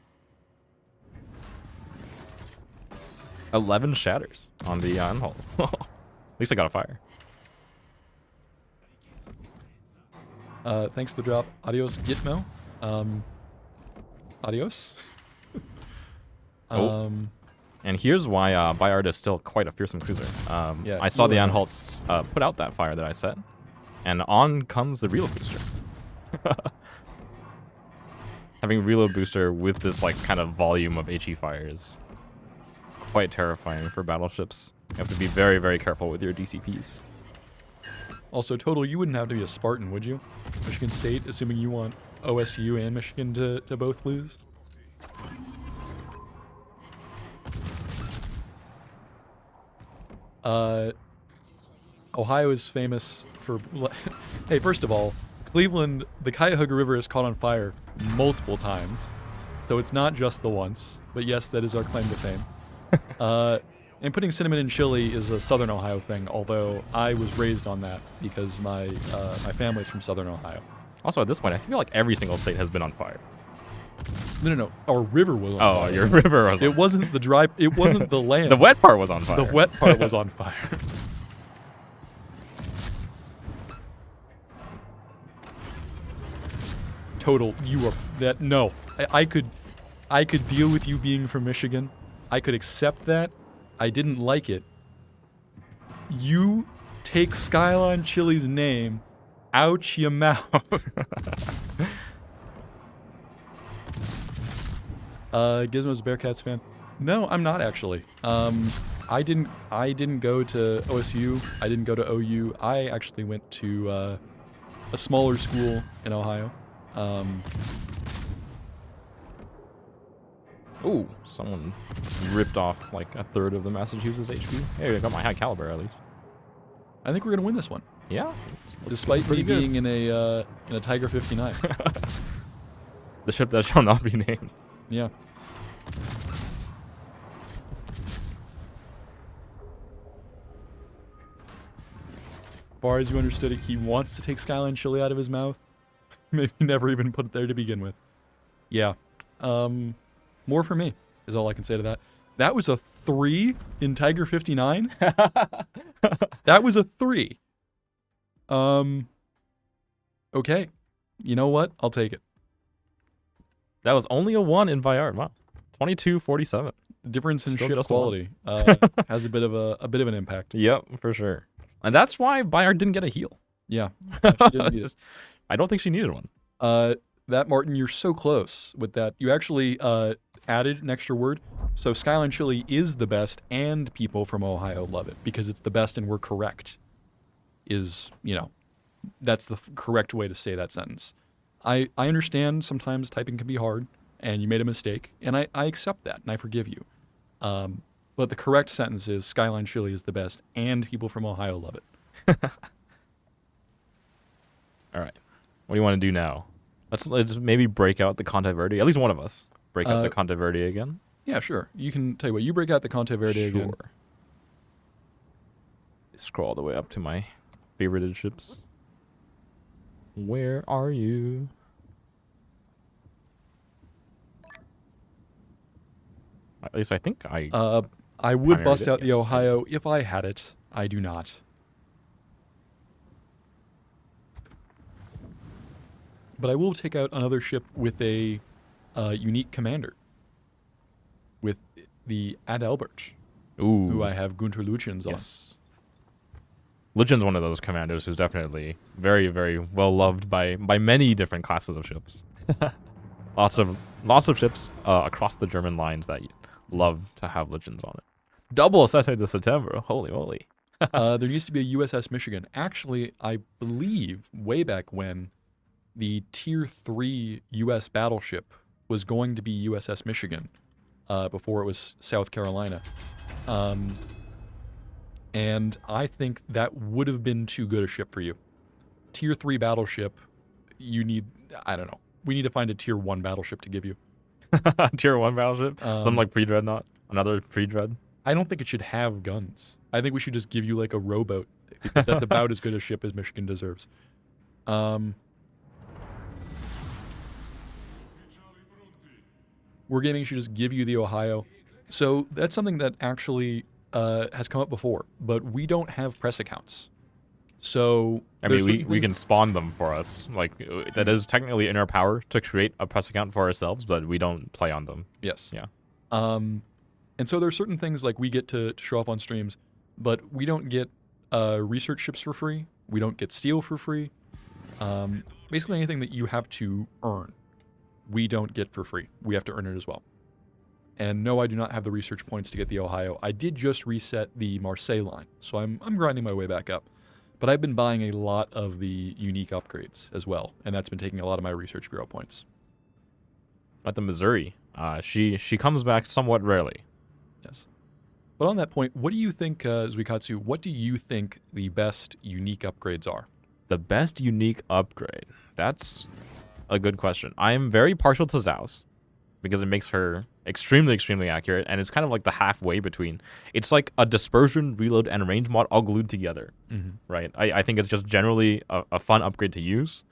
11 shatters on the unhull. At least I got a fire. Thanks for the drop. Adios, Gitmo. Adios. And here's why Bayard is still quite a fearsome cruiser. Yeah, I saw the Anhalts put out that fire that I set, and on comes the reload booster. Having reload booster with this like kind of volume of HE fire is quite terrifying for battleships. You have to be very, very careful with your DCPs. Also, Total, you wouldn't have to be a Spartan, would you? Michigan State, assuming you want OSU and Michigan to both lose? Ohio is famous for... Hey, first of all, Cleveland, the Cuyahoga River is caught on fire multiple times. So it's not just the once. But yes, that is our claim to fame. And putting cinnamon in chili is a Southern Ohio thing, although I was raised on that because my family's from Southern Ohio. Also, at this point, I feel like every single state has been on fire. No. Our river was on fire. Oh, your river was on It wasn't the dry... It wasn't the land. The wet part was on fire. The wet part was on fire. Total, you are... That... No. I could deal with you being from Michigan. I could accept that. I didn't like it. You take Skyline Chili's name out your mouth. Gizmo's a Bearcats fan. No, I'm not actually. I didn't go to OSU. I didn't go to OU. I actually went to a smaller school in Ohio. Ooh, someone ripped off like a third of the Massachusetts HP. Hey, I got my high caliber at least. I think we're gonna win this one. Yeah, despite me being in a Tiger 59. The ship that shall not be named. Yeah. As far as you understood it, he wants to take Skyline Chili out of his mouth. Maybe never even put it there to begin with. Yeah. More for me is all I can say to that. That was a 3 in Tiger 59. That was a 3. Okay. You know what? I'll take it. That was only a 1 in Bayard. Wow. 22-47. The difference in Still ship just quality has a bit of an impact. Yep, for sure. And that's why Bayard didn't get a heal. Yeah. She didn't need it. I don't think she needed one. That, Martin, you're so close with that. You actually added an extra word. So Skyline Chili is the best, and people from Ohio love it because it's the best and we're correct. That's the correct way to say that sentence. I understand sometimes typing can be hard, and you made a mistake, and I accept that, and I forgive you. But the correct sentence is Skyline Chili is the best, and people from Ohio love it. All right. What do you want to do now? Let's maybe break out the Conte Verde. At least one of us break out the Conte Verde again. Yeah, sure. You can tell you what. You break out the Conte Verde again. Sure. Scroll all the way up to my favorited ships. Where are you? At least I think I would bust primaried out it, the yes. Ohio if I had it. I do not. But I will take out another ship with a unique commander. With the Adalbert, Ooh. who I have Gunter Lutyens on. Yes. Lutyens one of those commanders who's definitely very, very well loved by many different classes of ships. lots of ships across the German lines that love to have Lutyens on it. Double Sete de September. Holy moly. There used to be a USS Michigan. Actually, I believe way back when the Tier 3 U.S. battleship was going to be USS Michigan before it was South Carolina. And I think that would have been too good a ship for you. Tier 3 battleship, you need, I don't know, we need to find a Tier 1 battleship to give you. Tier 1 battleship? Something like pre-dreadnought? Another pre-dread? I don't think it should have guns. I think we should just give you like a rowboat, because that's about as good a ship as Michigan deserves. Wargaming should just give you the Ohio. So that's something that actually has come up before, but we don't have press accounts. So I mean, we can spawn them for us. Like, that is technically in our power to create a press account for ourselves, but we don't play on them. Yes. Yeah. And so there's certain things like we get to show off on streams, but we don't get research ships for free. We don't get steel for free. Basically anything that you have to earn, we don't get for free. We have to earn it as well. And no, I do not have the research points to get the Ohio. I did just reset the Marseille line, so I'm grinding my way back up. But I've been buying a lot of the unique upgrades as well, and that's been taking a lot of my research bureau points. At the Missouri, she comes back somewhat rarely. Yes. But on that point, what do you think, zuiKatsu, what do you think the best unique upgrades are? The best unique upgrade? That's a good question. I am very partial to Zhao's because it makes her extremely, extremely accurate, and it's kind of like the halfway between. It's like a dispersion, reload, and range mod all glued together, right? I think it's just generally a fun upgrade to use.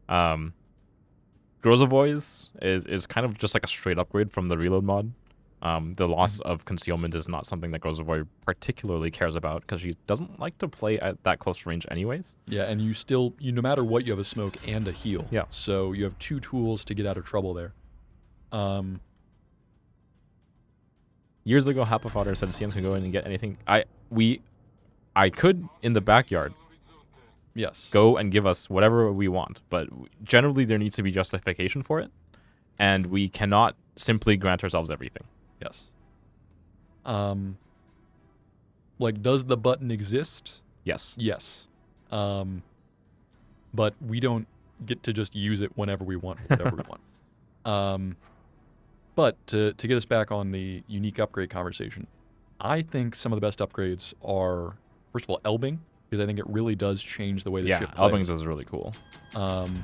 Grozovoy's is kind of just like a straight upgrade from the reload mod. The loss of concealment is not something that Grozovoy particularly cares about because she doesn't like to play at that close range anyways. Yeah, and no matter what, you have a smoke and a heal. Yeah. So you have two tools to get out of trouble there. Years ago, Hapa Fodder said CMs can go in and get anything. I could, in the backyard, yes, go and give us whatever we want, but generally there needs to be justification for it, and we cannot simply grant ourselves everything. Yes. Like, does the button exist? Yes. Yes. But we don't get to just use it whenever we want, whatever we want. But to get us back on the unique upgrade conversation, I think some of the best upgrades are, first of all, Elbing, because I think it really does change the way the ship plays. Elbing's is really cool. And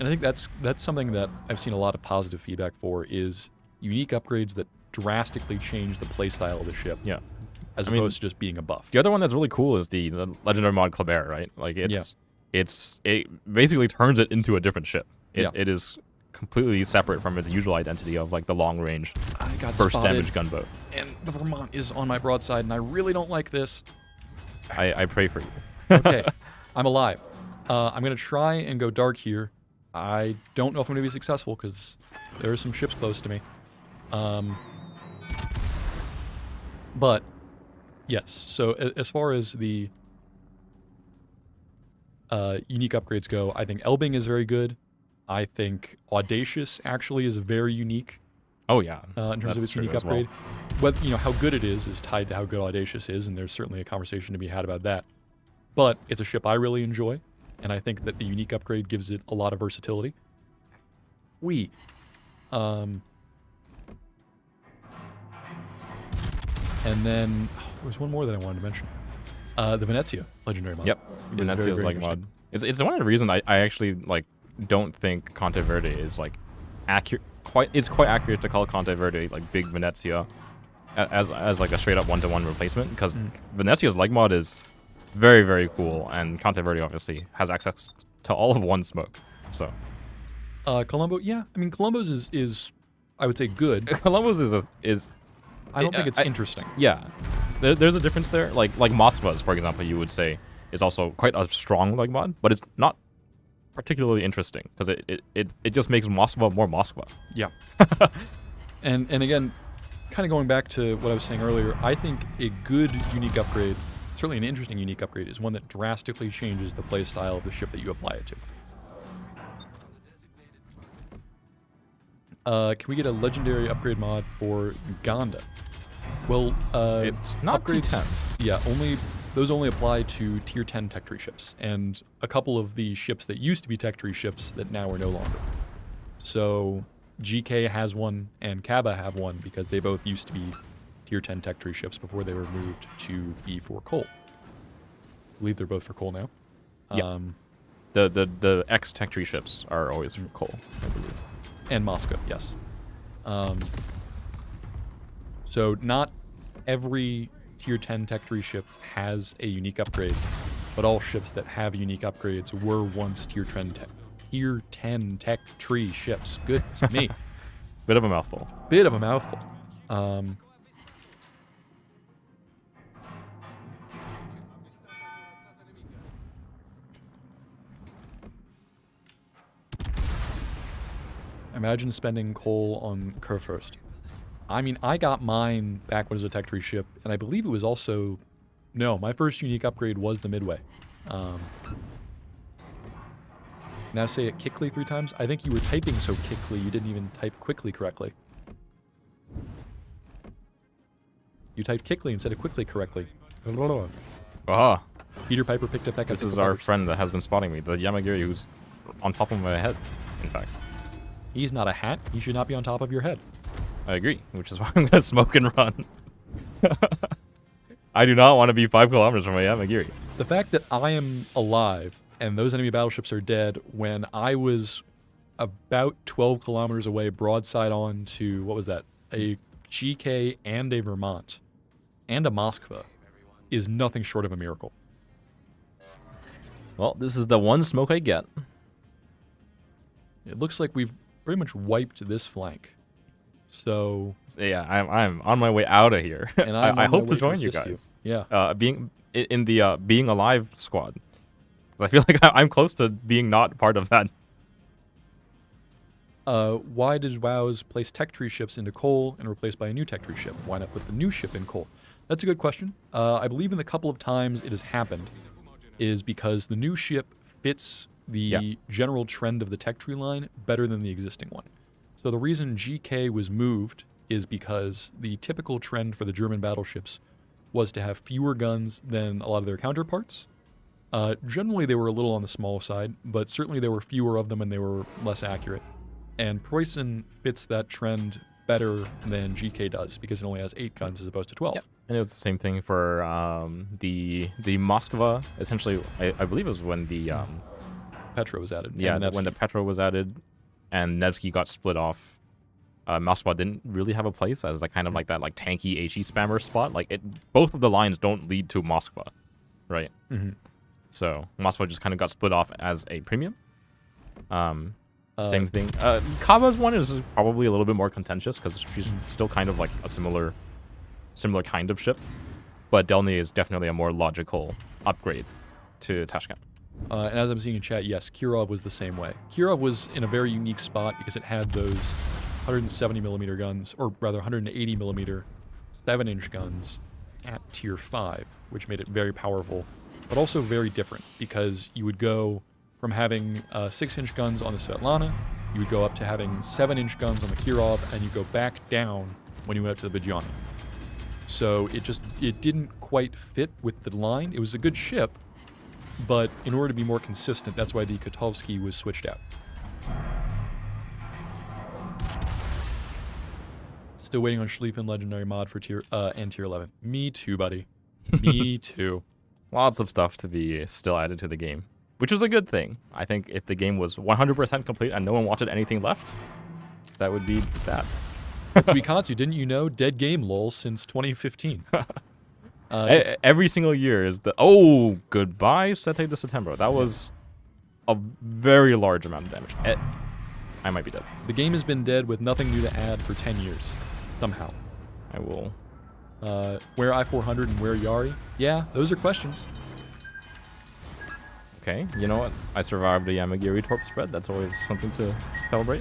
I think that's something that I've seen a lot of positive feedback for, is unique upgrades that drastically change the playstyle of the ship. Yeah. As opposed to just being a buff. The other one that's really cool is the legendary mod Kleber, right? Like, it basically turns it into a different ship. It is completely separate from its usual identity of like the long range burst damage gunboat. And the Vermont is on my broadside, and I really don't like this. I pray for you. Okay, I'm alive. I'm gonna try and go dark here. I don't know if I'm gonna be successful because there are some ships close to me. But yes, so as far as the unique upgrades go, I think Elbing is very good. I think Audacious actually is very unique. Oh yeah, in terms of its unique upgrade. Well. But how good it is tied to how good Audacious is, and there's certainly a conversation to be had about that. But it's a ship I really enjoy, and I think that the unique upgrade gives it a lot of versatility. And then there was one more that I wanted to mention. The Venezia legendary mod. Yep, Venezia's like mod. It's one of the reasons I actually like don't think Conte Verde is like accurate. It's quite accurate to call Conte Verde like big Venezia as like a straight up 1-to-1 replacement, because Venezia's leg mod is very, very cool, and Conte Verde obviously has access to all of one smoke. So Colombo, yeah, I mean Colombo's is I would say good. Colombo's is I don't think it's interesting. Yeah, there's a difference there. Like Moskva's, for example, you would say is also quite a strong leg mod, but it's not particularly interesting because it just makes Moskva more Moskva. Yeah. and again, kind of going back to what I was saying earlier, I think a good unique upgrade, certainly an interesting unique upgrade, is one that drastically changes the play style of the ship that you apply it to. Can we get a legendary upgrade mod for Uganda? Well, it's not upgrades, T10. Yeah, those only apply to tier 10 tech tree ships, and a couple of the ships that used to be tech tree ships that now are no longer. So GK has one and Kaba have one because they both used to be tier 10 tech tree ships before they were moved to be for coal. I believe they're both for coal now. Yeah. The X tech tree ships are always for coal, I believe. And Moscow, yes. So not every tier 10 tech tree ship has a unique upgrade, but all ships that have unique upgrades were once tier 10 tech tree ships. Goodness me. Bit of a mouthful. Bit of a mouthful. Imagine spending coal on Kurfürst. I mean, I got mine back when it was a tech tree ship, and I believe it was also... No, my first unique upgrade was the Midway. Now say it quickly 3 times. I think you were typing so quickly you didn't even type quickly correctly. You typed quickly instead of quickly correctly. Aha. Peter Piper picked up that guy. This is our friend that has been spotting me, the Yamagiri who's on top of my head, in fact. He's not a hat. He should not be on top of your head. I agree, which is why I'm gonna smoke and run. I do not want to be 5 kilometers from a Yamagiri. The fact that I am alive and those enemy battleships are dead when I was about 12 kilometers away broadside on to, what was that, a GK and a Vermont and a Moskva is nothing short of a miracle. Well, this is the one smoke I get. It looks like we've pretty much wiped this flank. So yeah, I'm on my way out of here, and I hope to join you guys. Yeah, being in the being alive squad. I feel like I'm close to being not part of that. Why did WoWs place tech tree ships into coal and replaced by a new tech tree ship? Why not put the new ship in coal? That's a good question. I believe in the couple of times it has happened is because the new ship fits the general trend of the tech tree line better than the existing one. So the reason GK was moved is because the typical trend for the German battleships was to have fewer guns than a lot of their counterparts. Generally, they were a little on the small side, but certainly there were fewer of them and they were less accurate. And Preußen fits that trend better than GK does because it only has 8 guns as opposed to 12. Yep. And it was the same thing for the Moskva. Essentially, I believe it was when the Petra was added. Yeah, when the Petra was added, and Nevsky got split off. Moskva didn't really have a place as like kind of like that like tanky HE spammer spot. Like both of the lines don't lead to Moskva, right? Mm-hmm. So Moskva just kind of got split off as a premium. Same thing. Kava's one is probably a little bit more contentious because she's still kind of like a similar kind of ship, but Delny is definitely a more logical upgrade to Tashkent. And as I'm seeing in chat, yes, Kirov was the same way. Kirov was in a very unique spot because it had those 170mm guns, or rather 180mm 7-inch guns at tier 5, which made it very powerful, but also very different because you would go from having 6-inch guns on the Svetlana, you would go up to having 7-inch guns on the Kirov, and you go back down when you went up to the Bajani. So it didn't quite fit with the line. It was a good ship, but in order to be more consistent, that's why the Kotovsky was switched out. Still waiting on Schlieffen Legendary mod for tier 11. Me too, buddy. Me too. Lots of stuff to be still added to the game, which was a good thing. I think if the game was 100% complete and no one wanted anything left, that would be that. zuiKatsu, didn't you know? Dead game lol since 2015. Every single year is the... Oh, goodbye, Sete de September. That was a very large amount of damage. I might be dead. The game has been dead with nothing new to add for 10 years. Somehow. I will... Where I-400 and where Yari? Yeah, those are questions. Okay, you know what? I survived the Yamagiri Torp spread. That's always something to celebrate.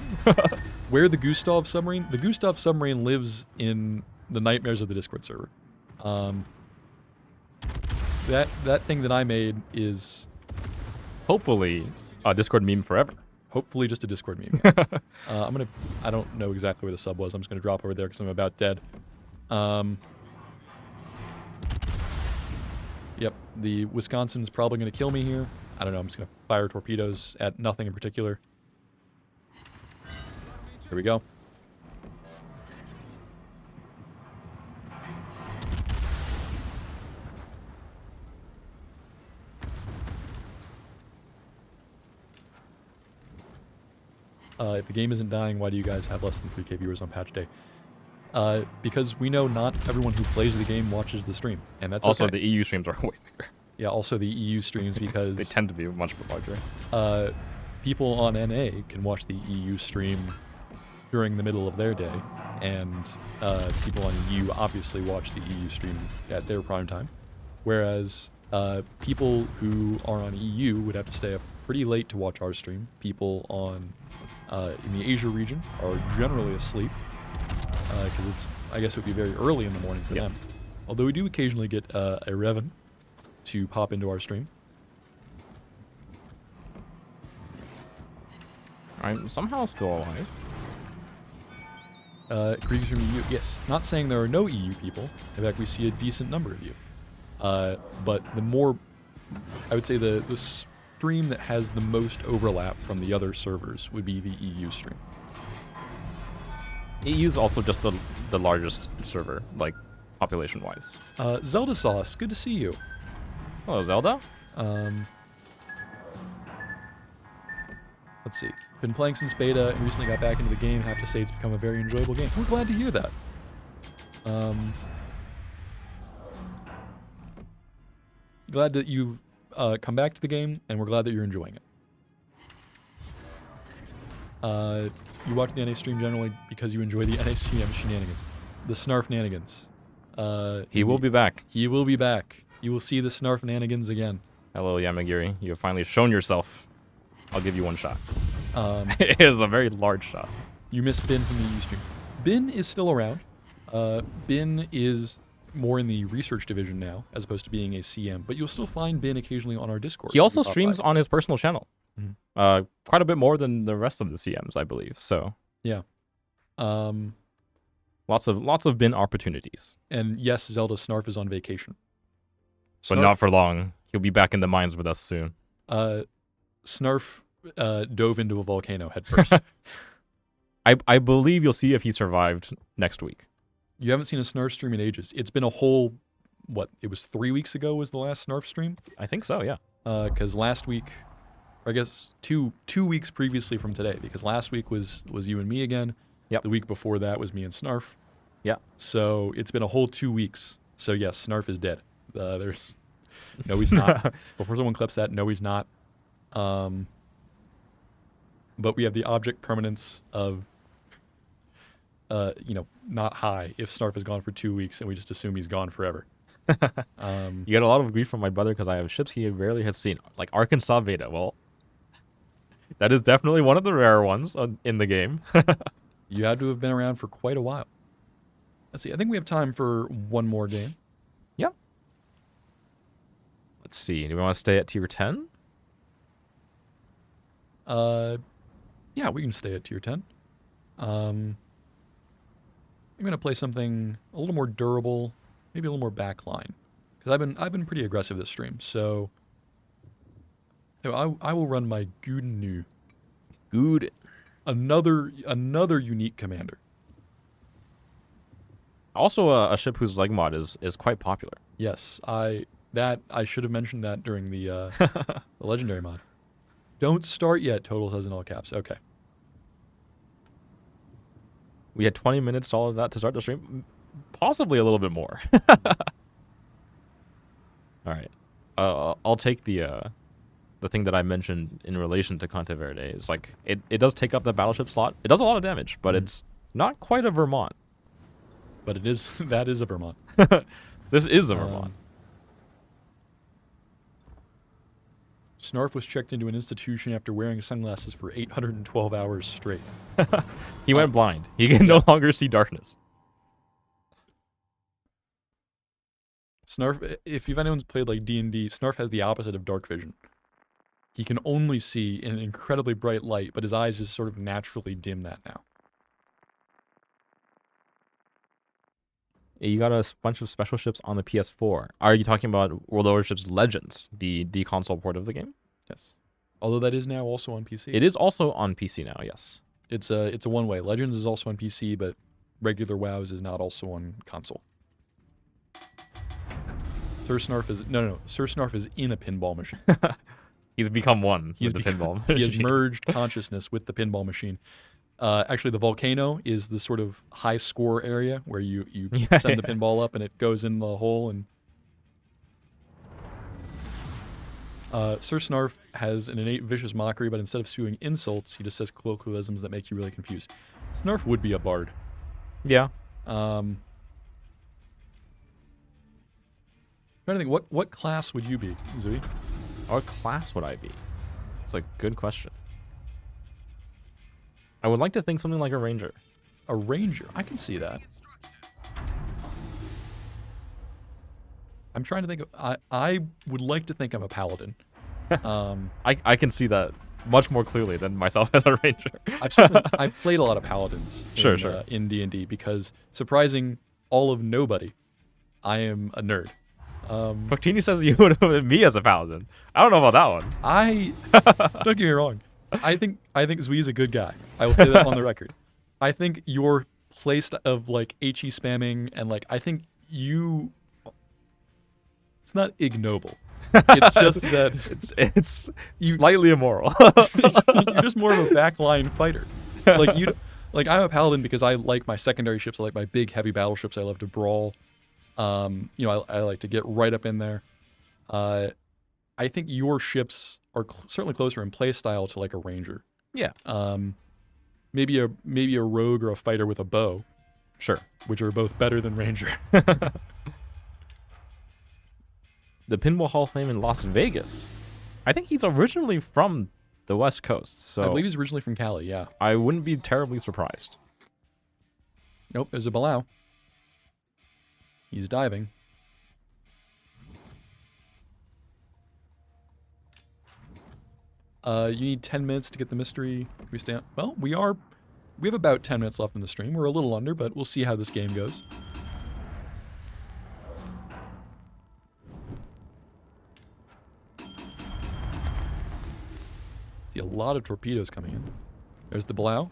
Where the Gustav submarine? The Gustav submarine lives in the nightmares of the Discord server. That thing that I made is... Hopefully a Discord meme forever. Hopefully just a Discord meme. I don't know exactly where the sub was. I'm just gonna drop over there because I'm about dead. Yep, the Wisconsin's probably gonna kill me here. I don't know, I'm just gonna fire torpedoes at nothing in particular. Here we go. If the game isn't dying, why do you guys have less than 3K viewers on patch day? Because we know not everyone who plays the game watches the stream, and that's also okay. The EU streams are way bigger. Yeah, also the EU streams They because tend to be much larger. people on NA can watch the EU stream during the middle of their day, and people on EU obviously watch the EU stream at their prime time. Whereas people who are on EU would have to stay up pretty late to watch our stream. People on in the Asia region are generally asleep because I guess it would be very early in the morning for them. Although we do occasionally get a Revan to pop into our stream. I'm somehow still alive. Greetings from EU. Yes, not saying there are no EU people. In fact, we see a decent number of you. But the more, I would say the stream that has the most overlap from the other servers would be the EU stream. EU is also just the largest server, like population-wise. Zelda Sauce, good to see you. Hello, Zelda. Let's see. Been playing since beta and recently got back into the game. Have to say it's become a very enjoyable game. We're glad to hear that. Glad that you've come back to the game, and we're glad that you're enjoying it. You watch the NA stream generally because you enjoy the NACM shenanigans. The Snarf nanigans. He will be back. He will be back. You will see the Snarf nanigans again. Hello, Yamagiri. You have finally shown yourself. I'll give you one shot. It is a very large shot. You missed Bin from the EU stream. Bin is still around. Bin is more in the research division now, as opposed to being a CM, but you'll still find Bin occasionally on our Discord. He also streams on his personal channel. Mm-hmm. Quite a bit more than the rest of the CMs, I believe. So yeah. Lots of Bin opportunities. And yes, Zelda Snarf is on vacation. But not for long. He'll be back in the mines with us soon. Snarf dove into a volcano head first. I believe you'll see if he survived next week. You haven't seen a Snarf stream in ages. It's been a whole, it was 3 weeks ago was the last Snarf stream? I think so, yeah. Because last week, or I guess two weeks previously from today, because last week was you and me again. Yep. The week before that was me and Snarf. Yeah. So it's been a whole 2 weeks. So yes, Snarf is dead. No, he's not. Before someone clips that, no, he's not. But we have the object permanence of, not high if Snarf is gone for 2 weeks and we just assume he's gone forever. You get a lot of grief from my brother because I have ships he rarely has seen, like Arkansas Beta. Well, that is definitely one of the rare ones in the game. You had to have been around for quite a while. Let's see. I think we have time for one more game. Yep. Let's see. Do we want to stay at tier 10? Yeah, we can stay at tier 10. I'm gonna play something a little more durable, maybe a little more backline, because I've been pretty aggressive this stream. So I will run my Gudenu. Good. Another unique commander. Also, a ship whose leg mod is quite popular. Yes, I should have mentioned that during the the legendary mod. Don't start yet. Total says in all caps. Okay. We had 20 minutes all of that to start the stream. Possibly a little bit more. All right. I'll take the thing that I mentioned in relation to Conte Verde. It's like it does take up the battleship slot. It does a lot of damage, but it's not quite a Vermont. But it is that is a Vermont. This is a Vermont. Snarf was checked into an institution after wearing sunglasses for 812 hours straight. He went blind. He can no longer see darkness. Snarf, if anyone's played like D&D, Snarf has the opposite of dark vision. He can only see in an incredibly bright light, but his eyes just sort of naturally dim that now. You got a bunch of special ships on the PS4. Are you talking about World of Warships Legends, the console port of the game? Yes. Although that is now also on PC. It is also on PC now, yes. It's a one-way. Legends is also on PC, but regular WoWs is not also on console. Sir Snarf is Sir Snarf is in a pinball machine. He's become one with the pinball machine. He has merged consciousness with the pinball machine. Actually, the volcano is the sort of high score area where you send the pinball up and it goes in the hole. And Sir Snarf has an innate vicious mockery, but instead of spewing insults, he just says colloquialisms that make you really confused. Snarf would be a bard. Yeah. Trying to think, what class would you be, Zui? What class would I be? It's a good question. I would like to think something like a ranger. A ranger? I can see that. I'm trying to think of... I would like to think I'm a paladin. I can see that much more clearly than myself as a ranger. I've played a lot of paladins in D&D because, surprising all of nobody, I am a nerd. Martini says you would have been me as a paladin. I don't know about that one. Don't get me wrong. I think Zui is a good guy. I will say that on the record. I think your place of like HE spamming and like I think you... It's not ignoble. It's just that it's slightly immoral. You're just more of a backline fighter. Like I'm a paladin because I like my secondary ships. I like my big heavy battleships. I love to brawl. I like to get right up in there. I think your ships are certainly closer in play style to like a ranger. Yeah. Maybe a rogue or a fighter with a bow. Sure. Which are both better than ranger. The Pinball Hall of Fame in Las Vegas. I think he's originally from the West Coast, so... I believe he's originally from Cali, yeah. I wouldn't be terribly surprised. Nope, there's a Balau. He's diving. You need 10 minutes to get the mystery. Can we stay on? Well, we have about 10 minutes left in the stream. We're a little under, but we'll see how this game goes. See a lot of torpedoes coming in. There's the Balau.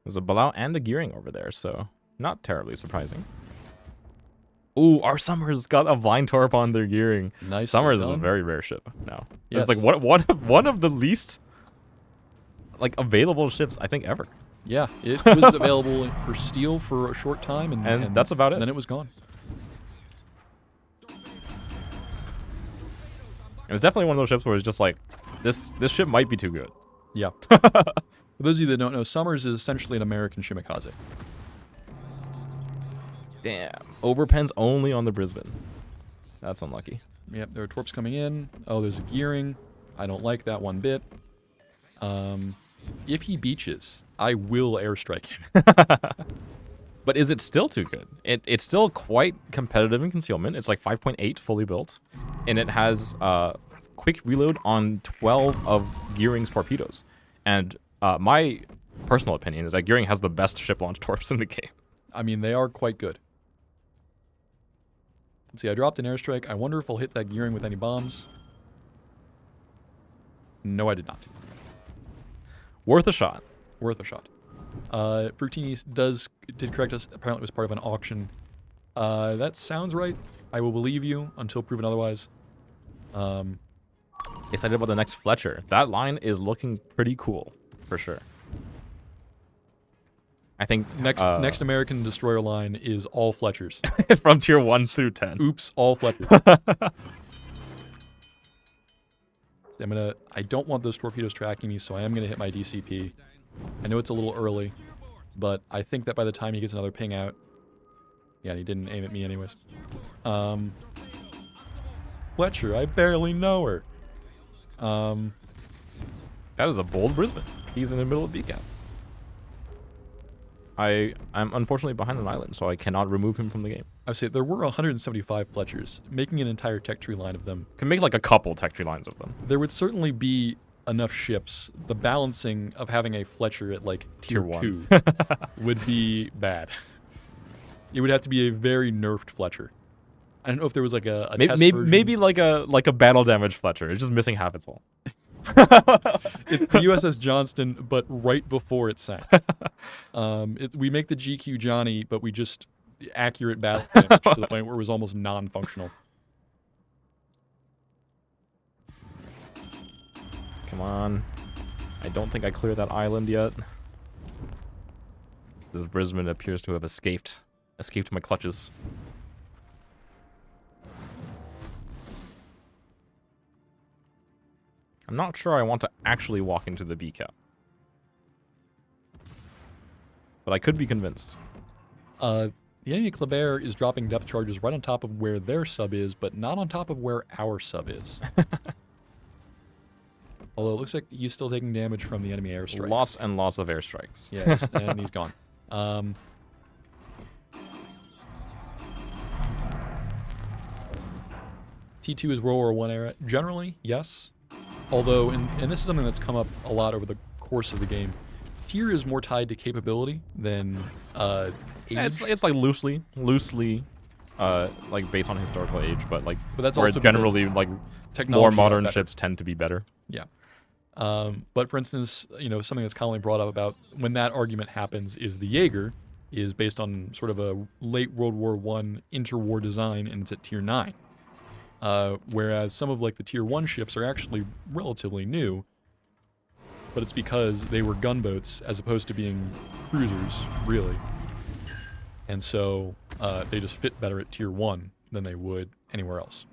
There's a Balau and a Gearing over there, so not terribly surprising. Ooh, our Summers got a Vine Torp on their Gearing. Nice. Summers is a very rare ship now. Yes. It's like one of the least like available ships I think ever. Yeah, it was available for steel for a short time, and that's about it. Then it was gone. It was definitely one of those ships where it's just like, this ship might be too good. Yeah. For those of you that don't know, Summers is essentially an American Shimikaze. Damn. Overpens only on the Brisbane. That's unlucky. Yep, there are torps coming in. Oh, there's a Gearing. I don't like that one bit. If he beaches, I will airstrike him. But is it still too good? It's still quite competitive in concealment. It's like 5.8 fully built. And it has quick reload on 12 of Gearing's torpedoes. And my personal opinion is that Gearing has the best ship launch torps in the game. I mean, they are quite good. Let's see, I dropped an airstrike. I wonder if I'll hit that Gearing with any bombs. No, I did not. Worth a shot. Worth a shot. Fructini did correct us. Apparently it was part of an auction. That sounds right. I will believe you until proven otherwise. Excited about the next Fletcher. That line is looking pretty cool, for sure. I think next American destroyer line is all Fletchers. From tier 1 through 10. Oops, all Fletchers. I don't want those torpedoes tracking me, so I am gonna hit my DCP. I know it's a little early, but I think that by the time he gets another ping out, yeah, and he didn't aim at me anyways. Fletcher, I barely know her. That is a bold Brisbane. He's in the middle of BCAP. I'm unfortunately behind an island, so I cannot remove him from the game. I would say there were 175 Fletchers. Making an entire tech tree line of them. Can make like a couple tech tree lines of them. There would certainly be enough ships. The balancing of having a Fletcher at like tier 2 would be bad. It would have to be a very nerfed Fletcher. I don't know if there was like a test version. Maybe like a battle damage Fletcher. It's just missing half its hull. It's the USS Johnston, but right before it sank. We make the GQ Johnny, but we just accurate battle damage to the point where it was almost non-functional. Come on. I don't think I cleared that island yet. This Brisbane appears to have escaped my clutches. I'm not sure I want to actually walk into the B cap. But I could be convinced. The enemy Kleber is dropping depth charges right on top of where their sub is, but not on top of where our sub is. Although it looks like he's still taking damage from the enemy airstrikes. Lots and lots of airstrikes. Yeah, and he's gone. T2 is World War I era. Generally, yes. Although, and this is something that's come up a lot over the course of the game, tier is more tied to capability than age. Yeah, it's like loosely, like based on historical age, but that's where also generally like technology more got modern better. ships tend to be better. Yeah. But for instance, something that's commonly brought up about when that argument happens is the Jaeger is based on sort of a late World War I interwar design, and it's at tier 9. Whereas some of like the tier 1 ships are actually relatively new, but it's because they were gunboats as opposed to being cruisers, really. And so they just fit better at tier 1 than they would anywhere else.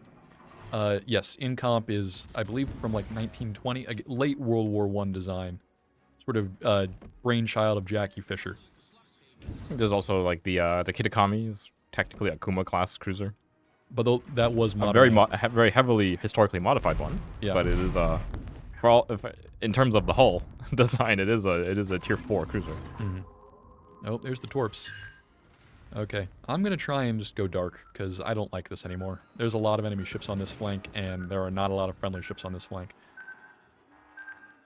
Yes, Incomp is, I believe, from like 1920, a late World War I design, sort of brainchild of Jackie Fisher. There's also like the Kitakami is technically a Kuma class cruiser. But that was A very heavily historically modified one. Yeah. But it is for all in terms of the hull design, it is a tier 4 cruiser. Mm-hmm. Oh, there's the torps. Okay, I'm gonna try and just go dark because I don't like this anymore. There's a lot of enemy ships on this flank, and there are not a lot of friendly ships on this flank.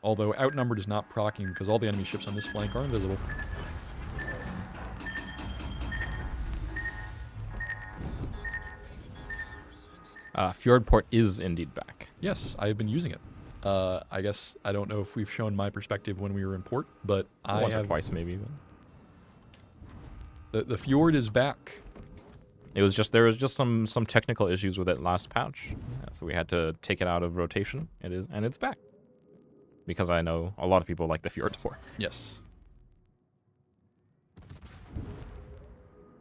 Although outnumbered is not proccing because all the enemy ships on this flank are invisible. Fjordport is indeed back. Yes, I have been using it. I guess I don't know if we've shown my perspective when we were in port, but I Once have. or twice maybe. But The fjord is back. there was just some technical issues with it last patch, so we had to take it out of rotation. And it's back because I know a lot of people like the Fjordport. Yes.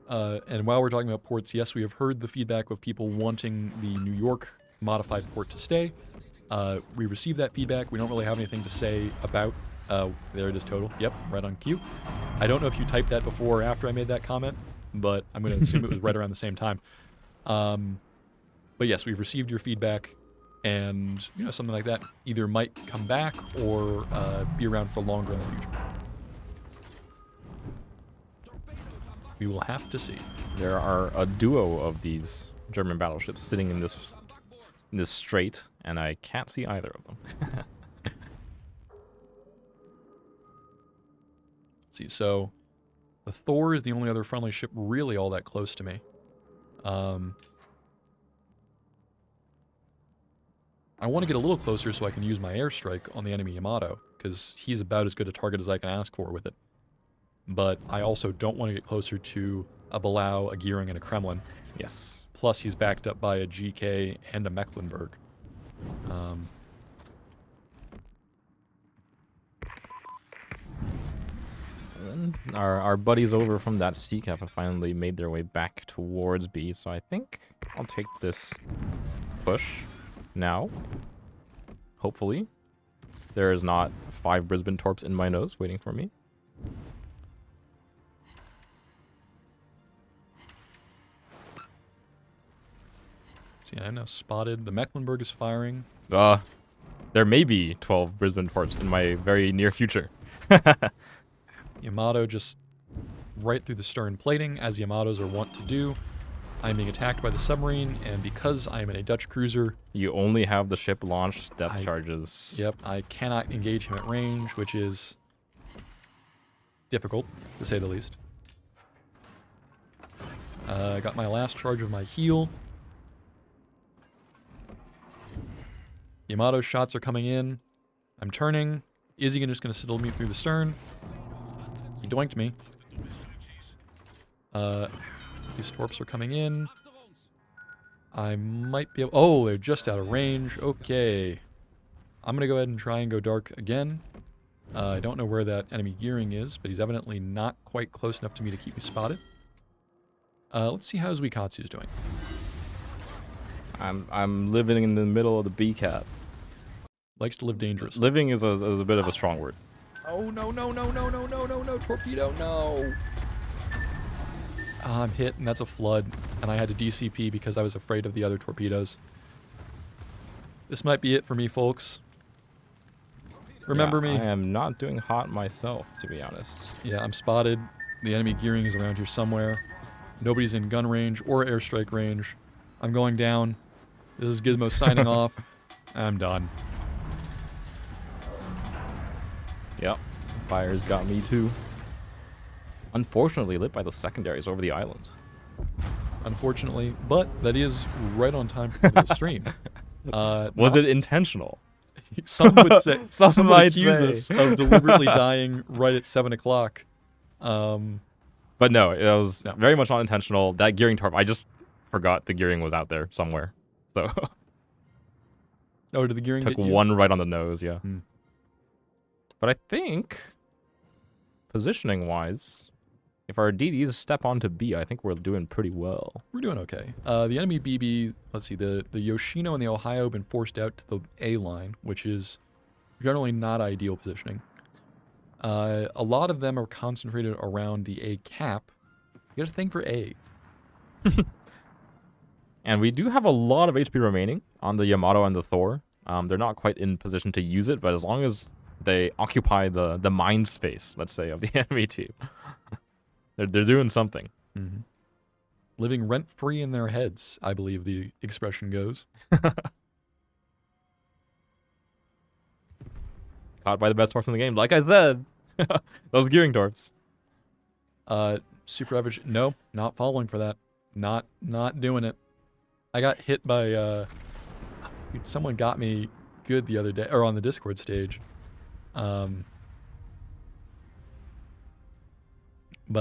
And while we're talking about ports, yes, we have heard the feedback of people wanting the New York modified port to stay. We received that feedback. We don't really have anything to say about. There it is total. Yep, right on cue. I don't know if you typed that before or after I made that comment, but I'm going to assume it was right around the same time. But yes, we've received your feedback, and something like that either might come back or be around for longer in the future. We will have to see. There are a duo of these German battleships sitting in this strait, and I can't see either of them. See, so the Thor is the only other friendly ship really all that close to me. I want to get a little closer so I can use my airstrike on the enemy Yamato, because he's about as good a target as I can ask for with it. But I also don't want to get closer to a Belau, a Gearing, and a Kremlin. Yes. Plus, he's backed up by a GK and a Mecklenburg. And our buddies over from that C cap have finally made their way back towards B, so I think I'll take this push now. Hopefully. There is not 5 Brisbane torps in my nose waiting for me. See, I have now spotted. The Mecklenburg is firing. There may be 12 Brisbane torps in my very near future. Yamato just right through the stern plating, as Yamatos are wont to do. I'm being attacked by the submarine, and because I am in a Dutch cruiser... You only have the ship launched depth charges. Yep, I cannot engage him at range, which is difficult, to say the least. I got my last charge of my heal. Yamato's shots are coming in. I'm turning. Is he just going to siddle me through the stern? He doinked me. These torps are coming in. I might be able... Oh, they're just out of range. Okay. I'm going to go ahead and try and go dark again. I don't know where that enemy Gearing is, but he's evidently not quite close enough to me to keep me spotted. Let's see how zuiKatsu's doing. I'm living in the middle of the B cap. Likes to live dangerously. Living is a bit of a strong word. Oh, no, no, no, no, no, no, no, no, torpedo, no. I'm hit, and that's a flood, and I had to DCP because I was afraid of the other torpedoes. This might be it for me, folks. Remember me. I am not doing hot myself, to be honest. Yeah, I'm spotted. The enemy gearing is around here somewhere. Nobody's in gun range or airstrike range. I'm going down. This is Gizmo signing off. I'm done. Yep. Fires got me too. Unfortunately lit by the secondaries over the island. Unfortunately, but that is right on time for the stream. Was it intentional? Some would say. Some would might accuse say. us of deliberately dying right at 7 o'clock. But no, it was very much unintentional. That gearing torp, I just forgot the gearing was out there somewhere. So Oh, did the gearing took get you? one right on the nose, yeah. Hmm. But I think, positioning-wise, if our DDs step onto B, I think we're doing pretty well. We're doing okay. The enemy BB, let's see, the Yoshino and the Ohio have been forced out to the A line, which is generally not ideal positioning. A lot of them are concentrated around the A cap. You got to think for A. And we do have a lot of HP remaining on the Yamato and the Thor. They're not quite in position to use it, but as long as they occupy the mind space, let's say, of the enemy team, they're doing something. Mm-hmm. Living rent-free in their heads, I believe the expression goes. Caught by the best torps in the game. Like I said, those gearing torps. Super average. No, not falling for that. Not doing it. I got hit by someone got me good the other day, or on the Discord stage. But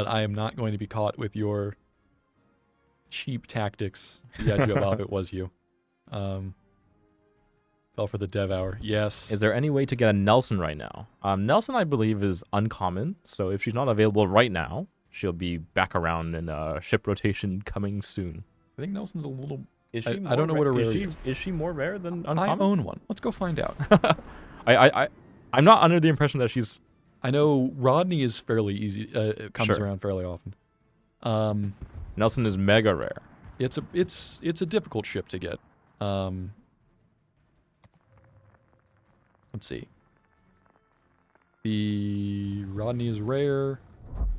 I am not going to be caught with your cheap tactics. Yeah, Joe Bob, it was you. Fell for the dev hour. Yes. Is there any way to get a Nelson right now? Nelson, I believe, is uncommon. So if she's not available right now, she'll be back around in ship rotation coming soon. I think Nelson's a little... Is she I don't know what a rare is. Is she more rare than I uncommon? own one. Let's go find out. I'm not under the impression that she's... I know Rodney is fairly easy. It comes Sure. around fairly often. Nelson is mega rare. It's a difficult ship to get. Let's see. The Rodney is rare.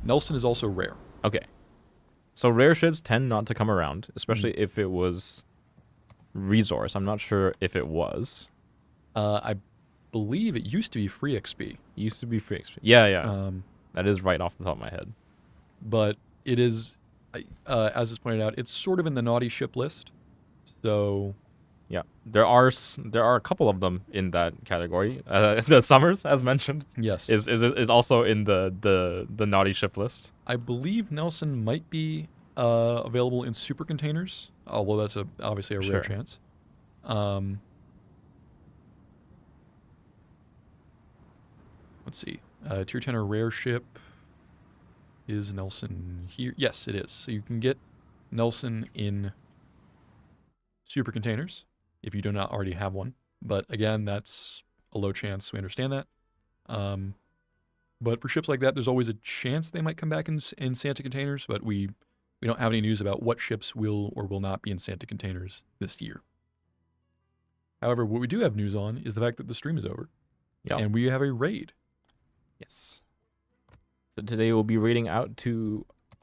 Nelson is also rare. Okay. So rare ships tend not to come around, especially if it was resource. I'm not sure if it was. I believe it used to be free XP. Used to be free XP. Yeah. That is right off the top of my head. But it is, as is pointed out, it's sort of in the naughty ship list. So... Yeah, there are a couple of them in that category. The Summers, as mentioned, yes, is also in the naughty ship list. I believe Nelson might be available in super containers, although that's obviously a rare chance. Let's see. Tier 10 or rare ship. Is Nelson here? Yes, it is. So you can get Nelson in super containers if you do not already have one. But again, that's a low chance. We understand that. But for ships like that, there's always a chance they might come back in Santa containers, but we don't have any news about what ships will or will not be in Santa containers this year. However, what we do have news on is the fact that the stream is over. Yeah. And we have a raid. Yes. So today we'll be raiding out to, I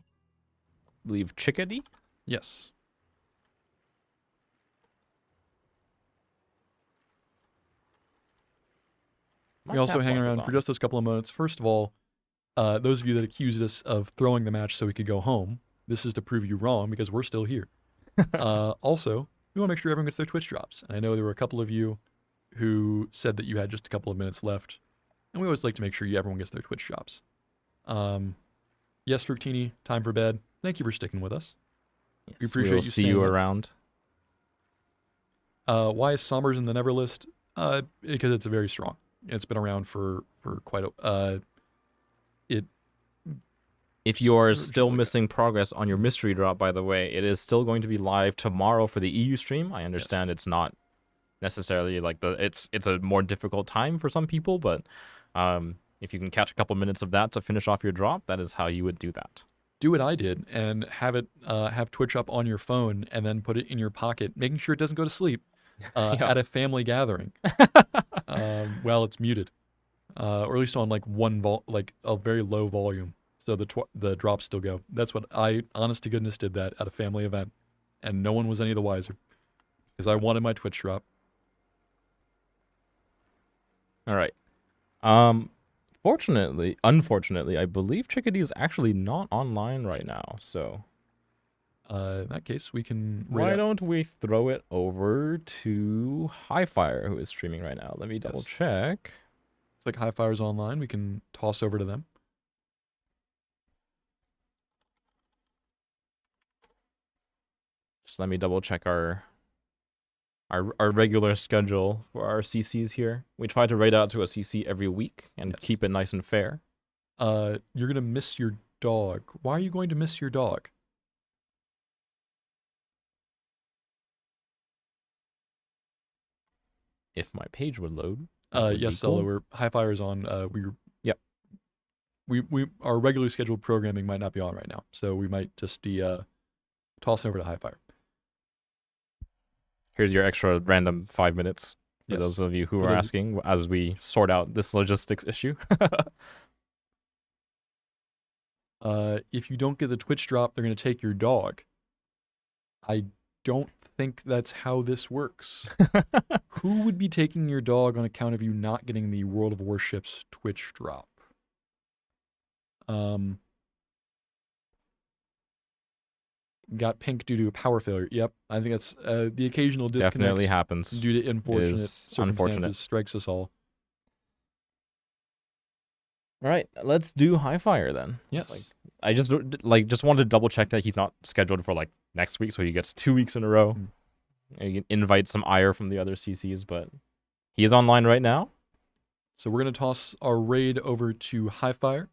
believe, Chickadee? Yes. We also hang around for just those couple of moments. First of all, those of you that accused us of throwing the match so we could go home, this is to prove you wrong because we're still here. Also, we want to make sure everyone gets their Twitch drops. And I know there were a couple of you who said that you had just a couple of minutes left. And we always like to make sure everyone gets their Twitch drops. Yes, Fructini, time for bed. Thank you for sticking with us. Yes, we appreciate we'll you see staying you up. around. Why is Summers in the Never list? Because it's very strong. It's been around for quite a... If you are still missing progress on your mystery drop, by the way, it is still going to be live tomorrow for the EU stream. I understand it's not necessarily like it's a more difficult time for some people, but if you can catch a couple minutes of that to finish off your drop, that is how you would do that. Do what I did and have it have Twitch up on your phone and then put it in your pocket, making sure it doesn't go to sleep Yeah. at a family gathering while it's muted, or at least on like like a very low volume, so the drops still go. That's what I, honest to goodness, did that at a family event, and no one was any the wiser because I wanted my Twitch drop. All right. Unfortunately, I believe Chickadee is actually not online right now. So In that case, we can. why don't we throw it over to Highfire, who is streaming right now? Let me double check. It's like Highfire's online. We can toss over to them. Just let me double check our regular schedule for our CCs here. We try to raid out to a CC every week and keep it nice and fair. You're gonna miss your dog. Why are you going to miss your dog? If my page would load. Yes, Stella, we're Highfire's on. Yep. We our regularly scheduled programming might not be on right now, so we might just be tossing over to Highfire. Here's your extra random 5 minutes for those of you who are asking as we sort out this logistics issue. If you don't get the Twitch drop, they're going to take your dog. I don't think that's how this works. Who would be taking your dog on account of you not getting the World of Warships Twitch drop? Got pink due to a power failure. Yep, I think that's the occasional disconnect. Definitely happens. Due to unfortunate circumstances strikes us all. All right, let's do Highfire then. Yes. I just wanted to double check that he's not scheduled for like next week, so he gets 2 weeks in a row. You can invite some ire from the other CCs, but he is online right now. So we're gonna toss our raid over to Highfire.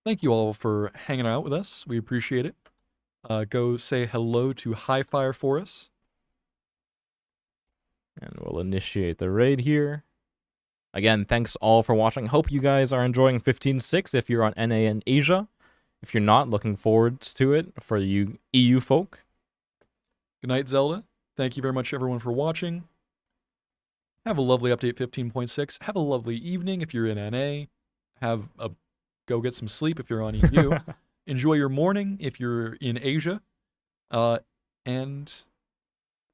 Thank you all for hanging out with us. We appreciate it. Go say hello to Highfire for us. And we'll initiate the raid here. Again, thanks all for watching. Hope you guys are enjoying 15.6 if you're on NA and Asia. If you're not, looking forward to it for you EU folk. Good night, Zelda. Thank you very much, everyone, for watching. Have a lovely update 15.6. Have a lovely evening if you're in NA. Go get some sleep if you're on EU. Enjoy your morning if you're in Asia. And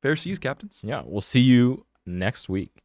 fair seas, captains. Yeah, we'll see you next week.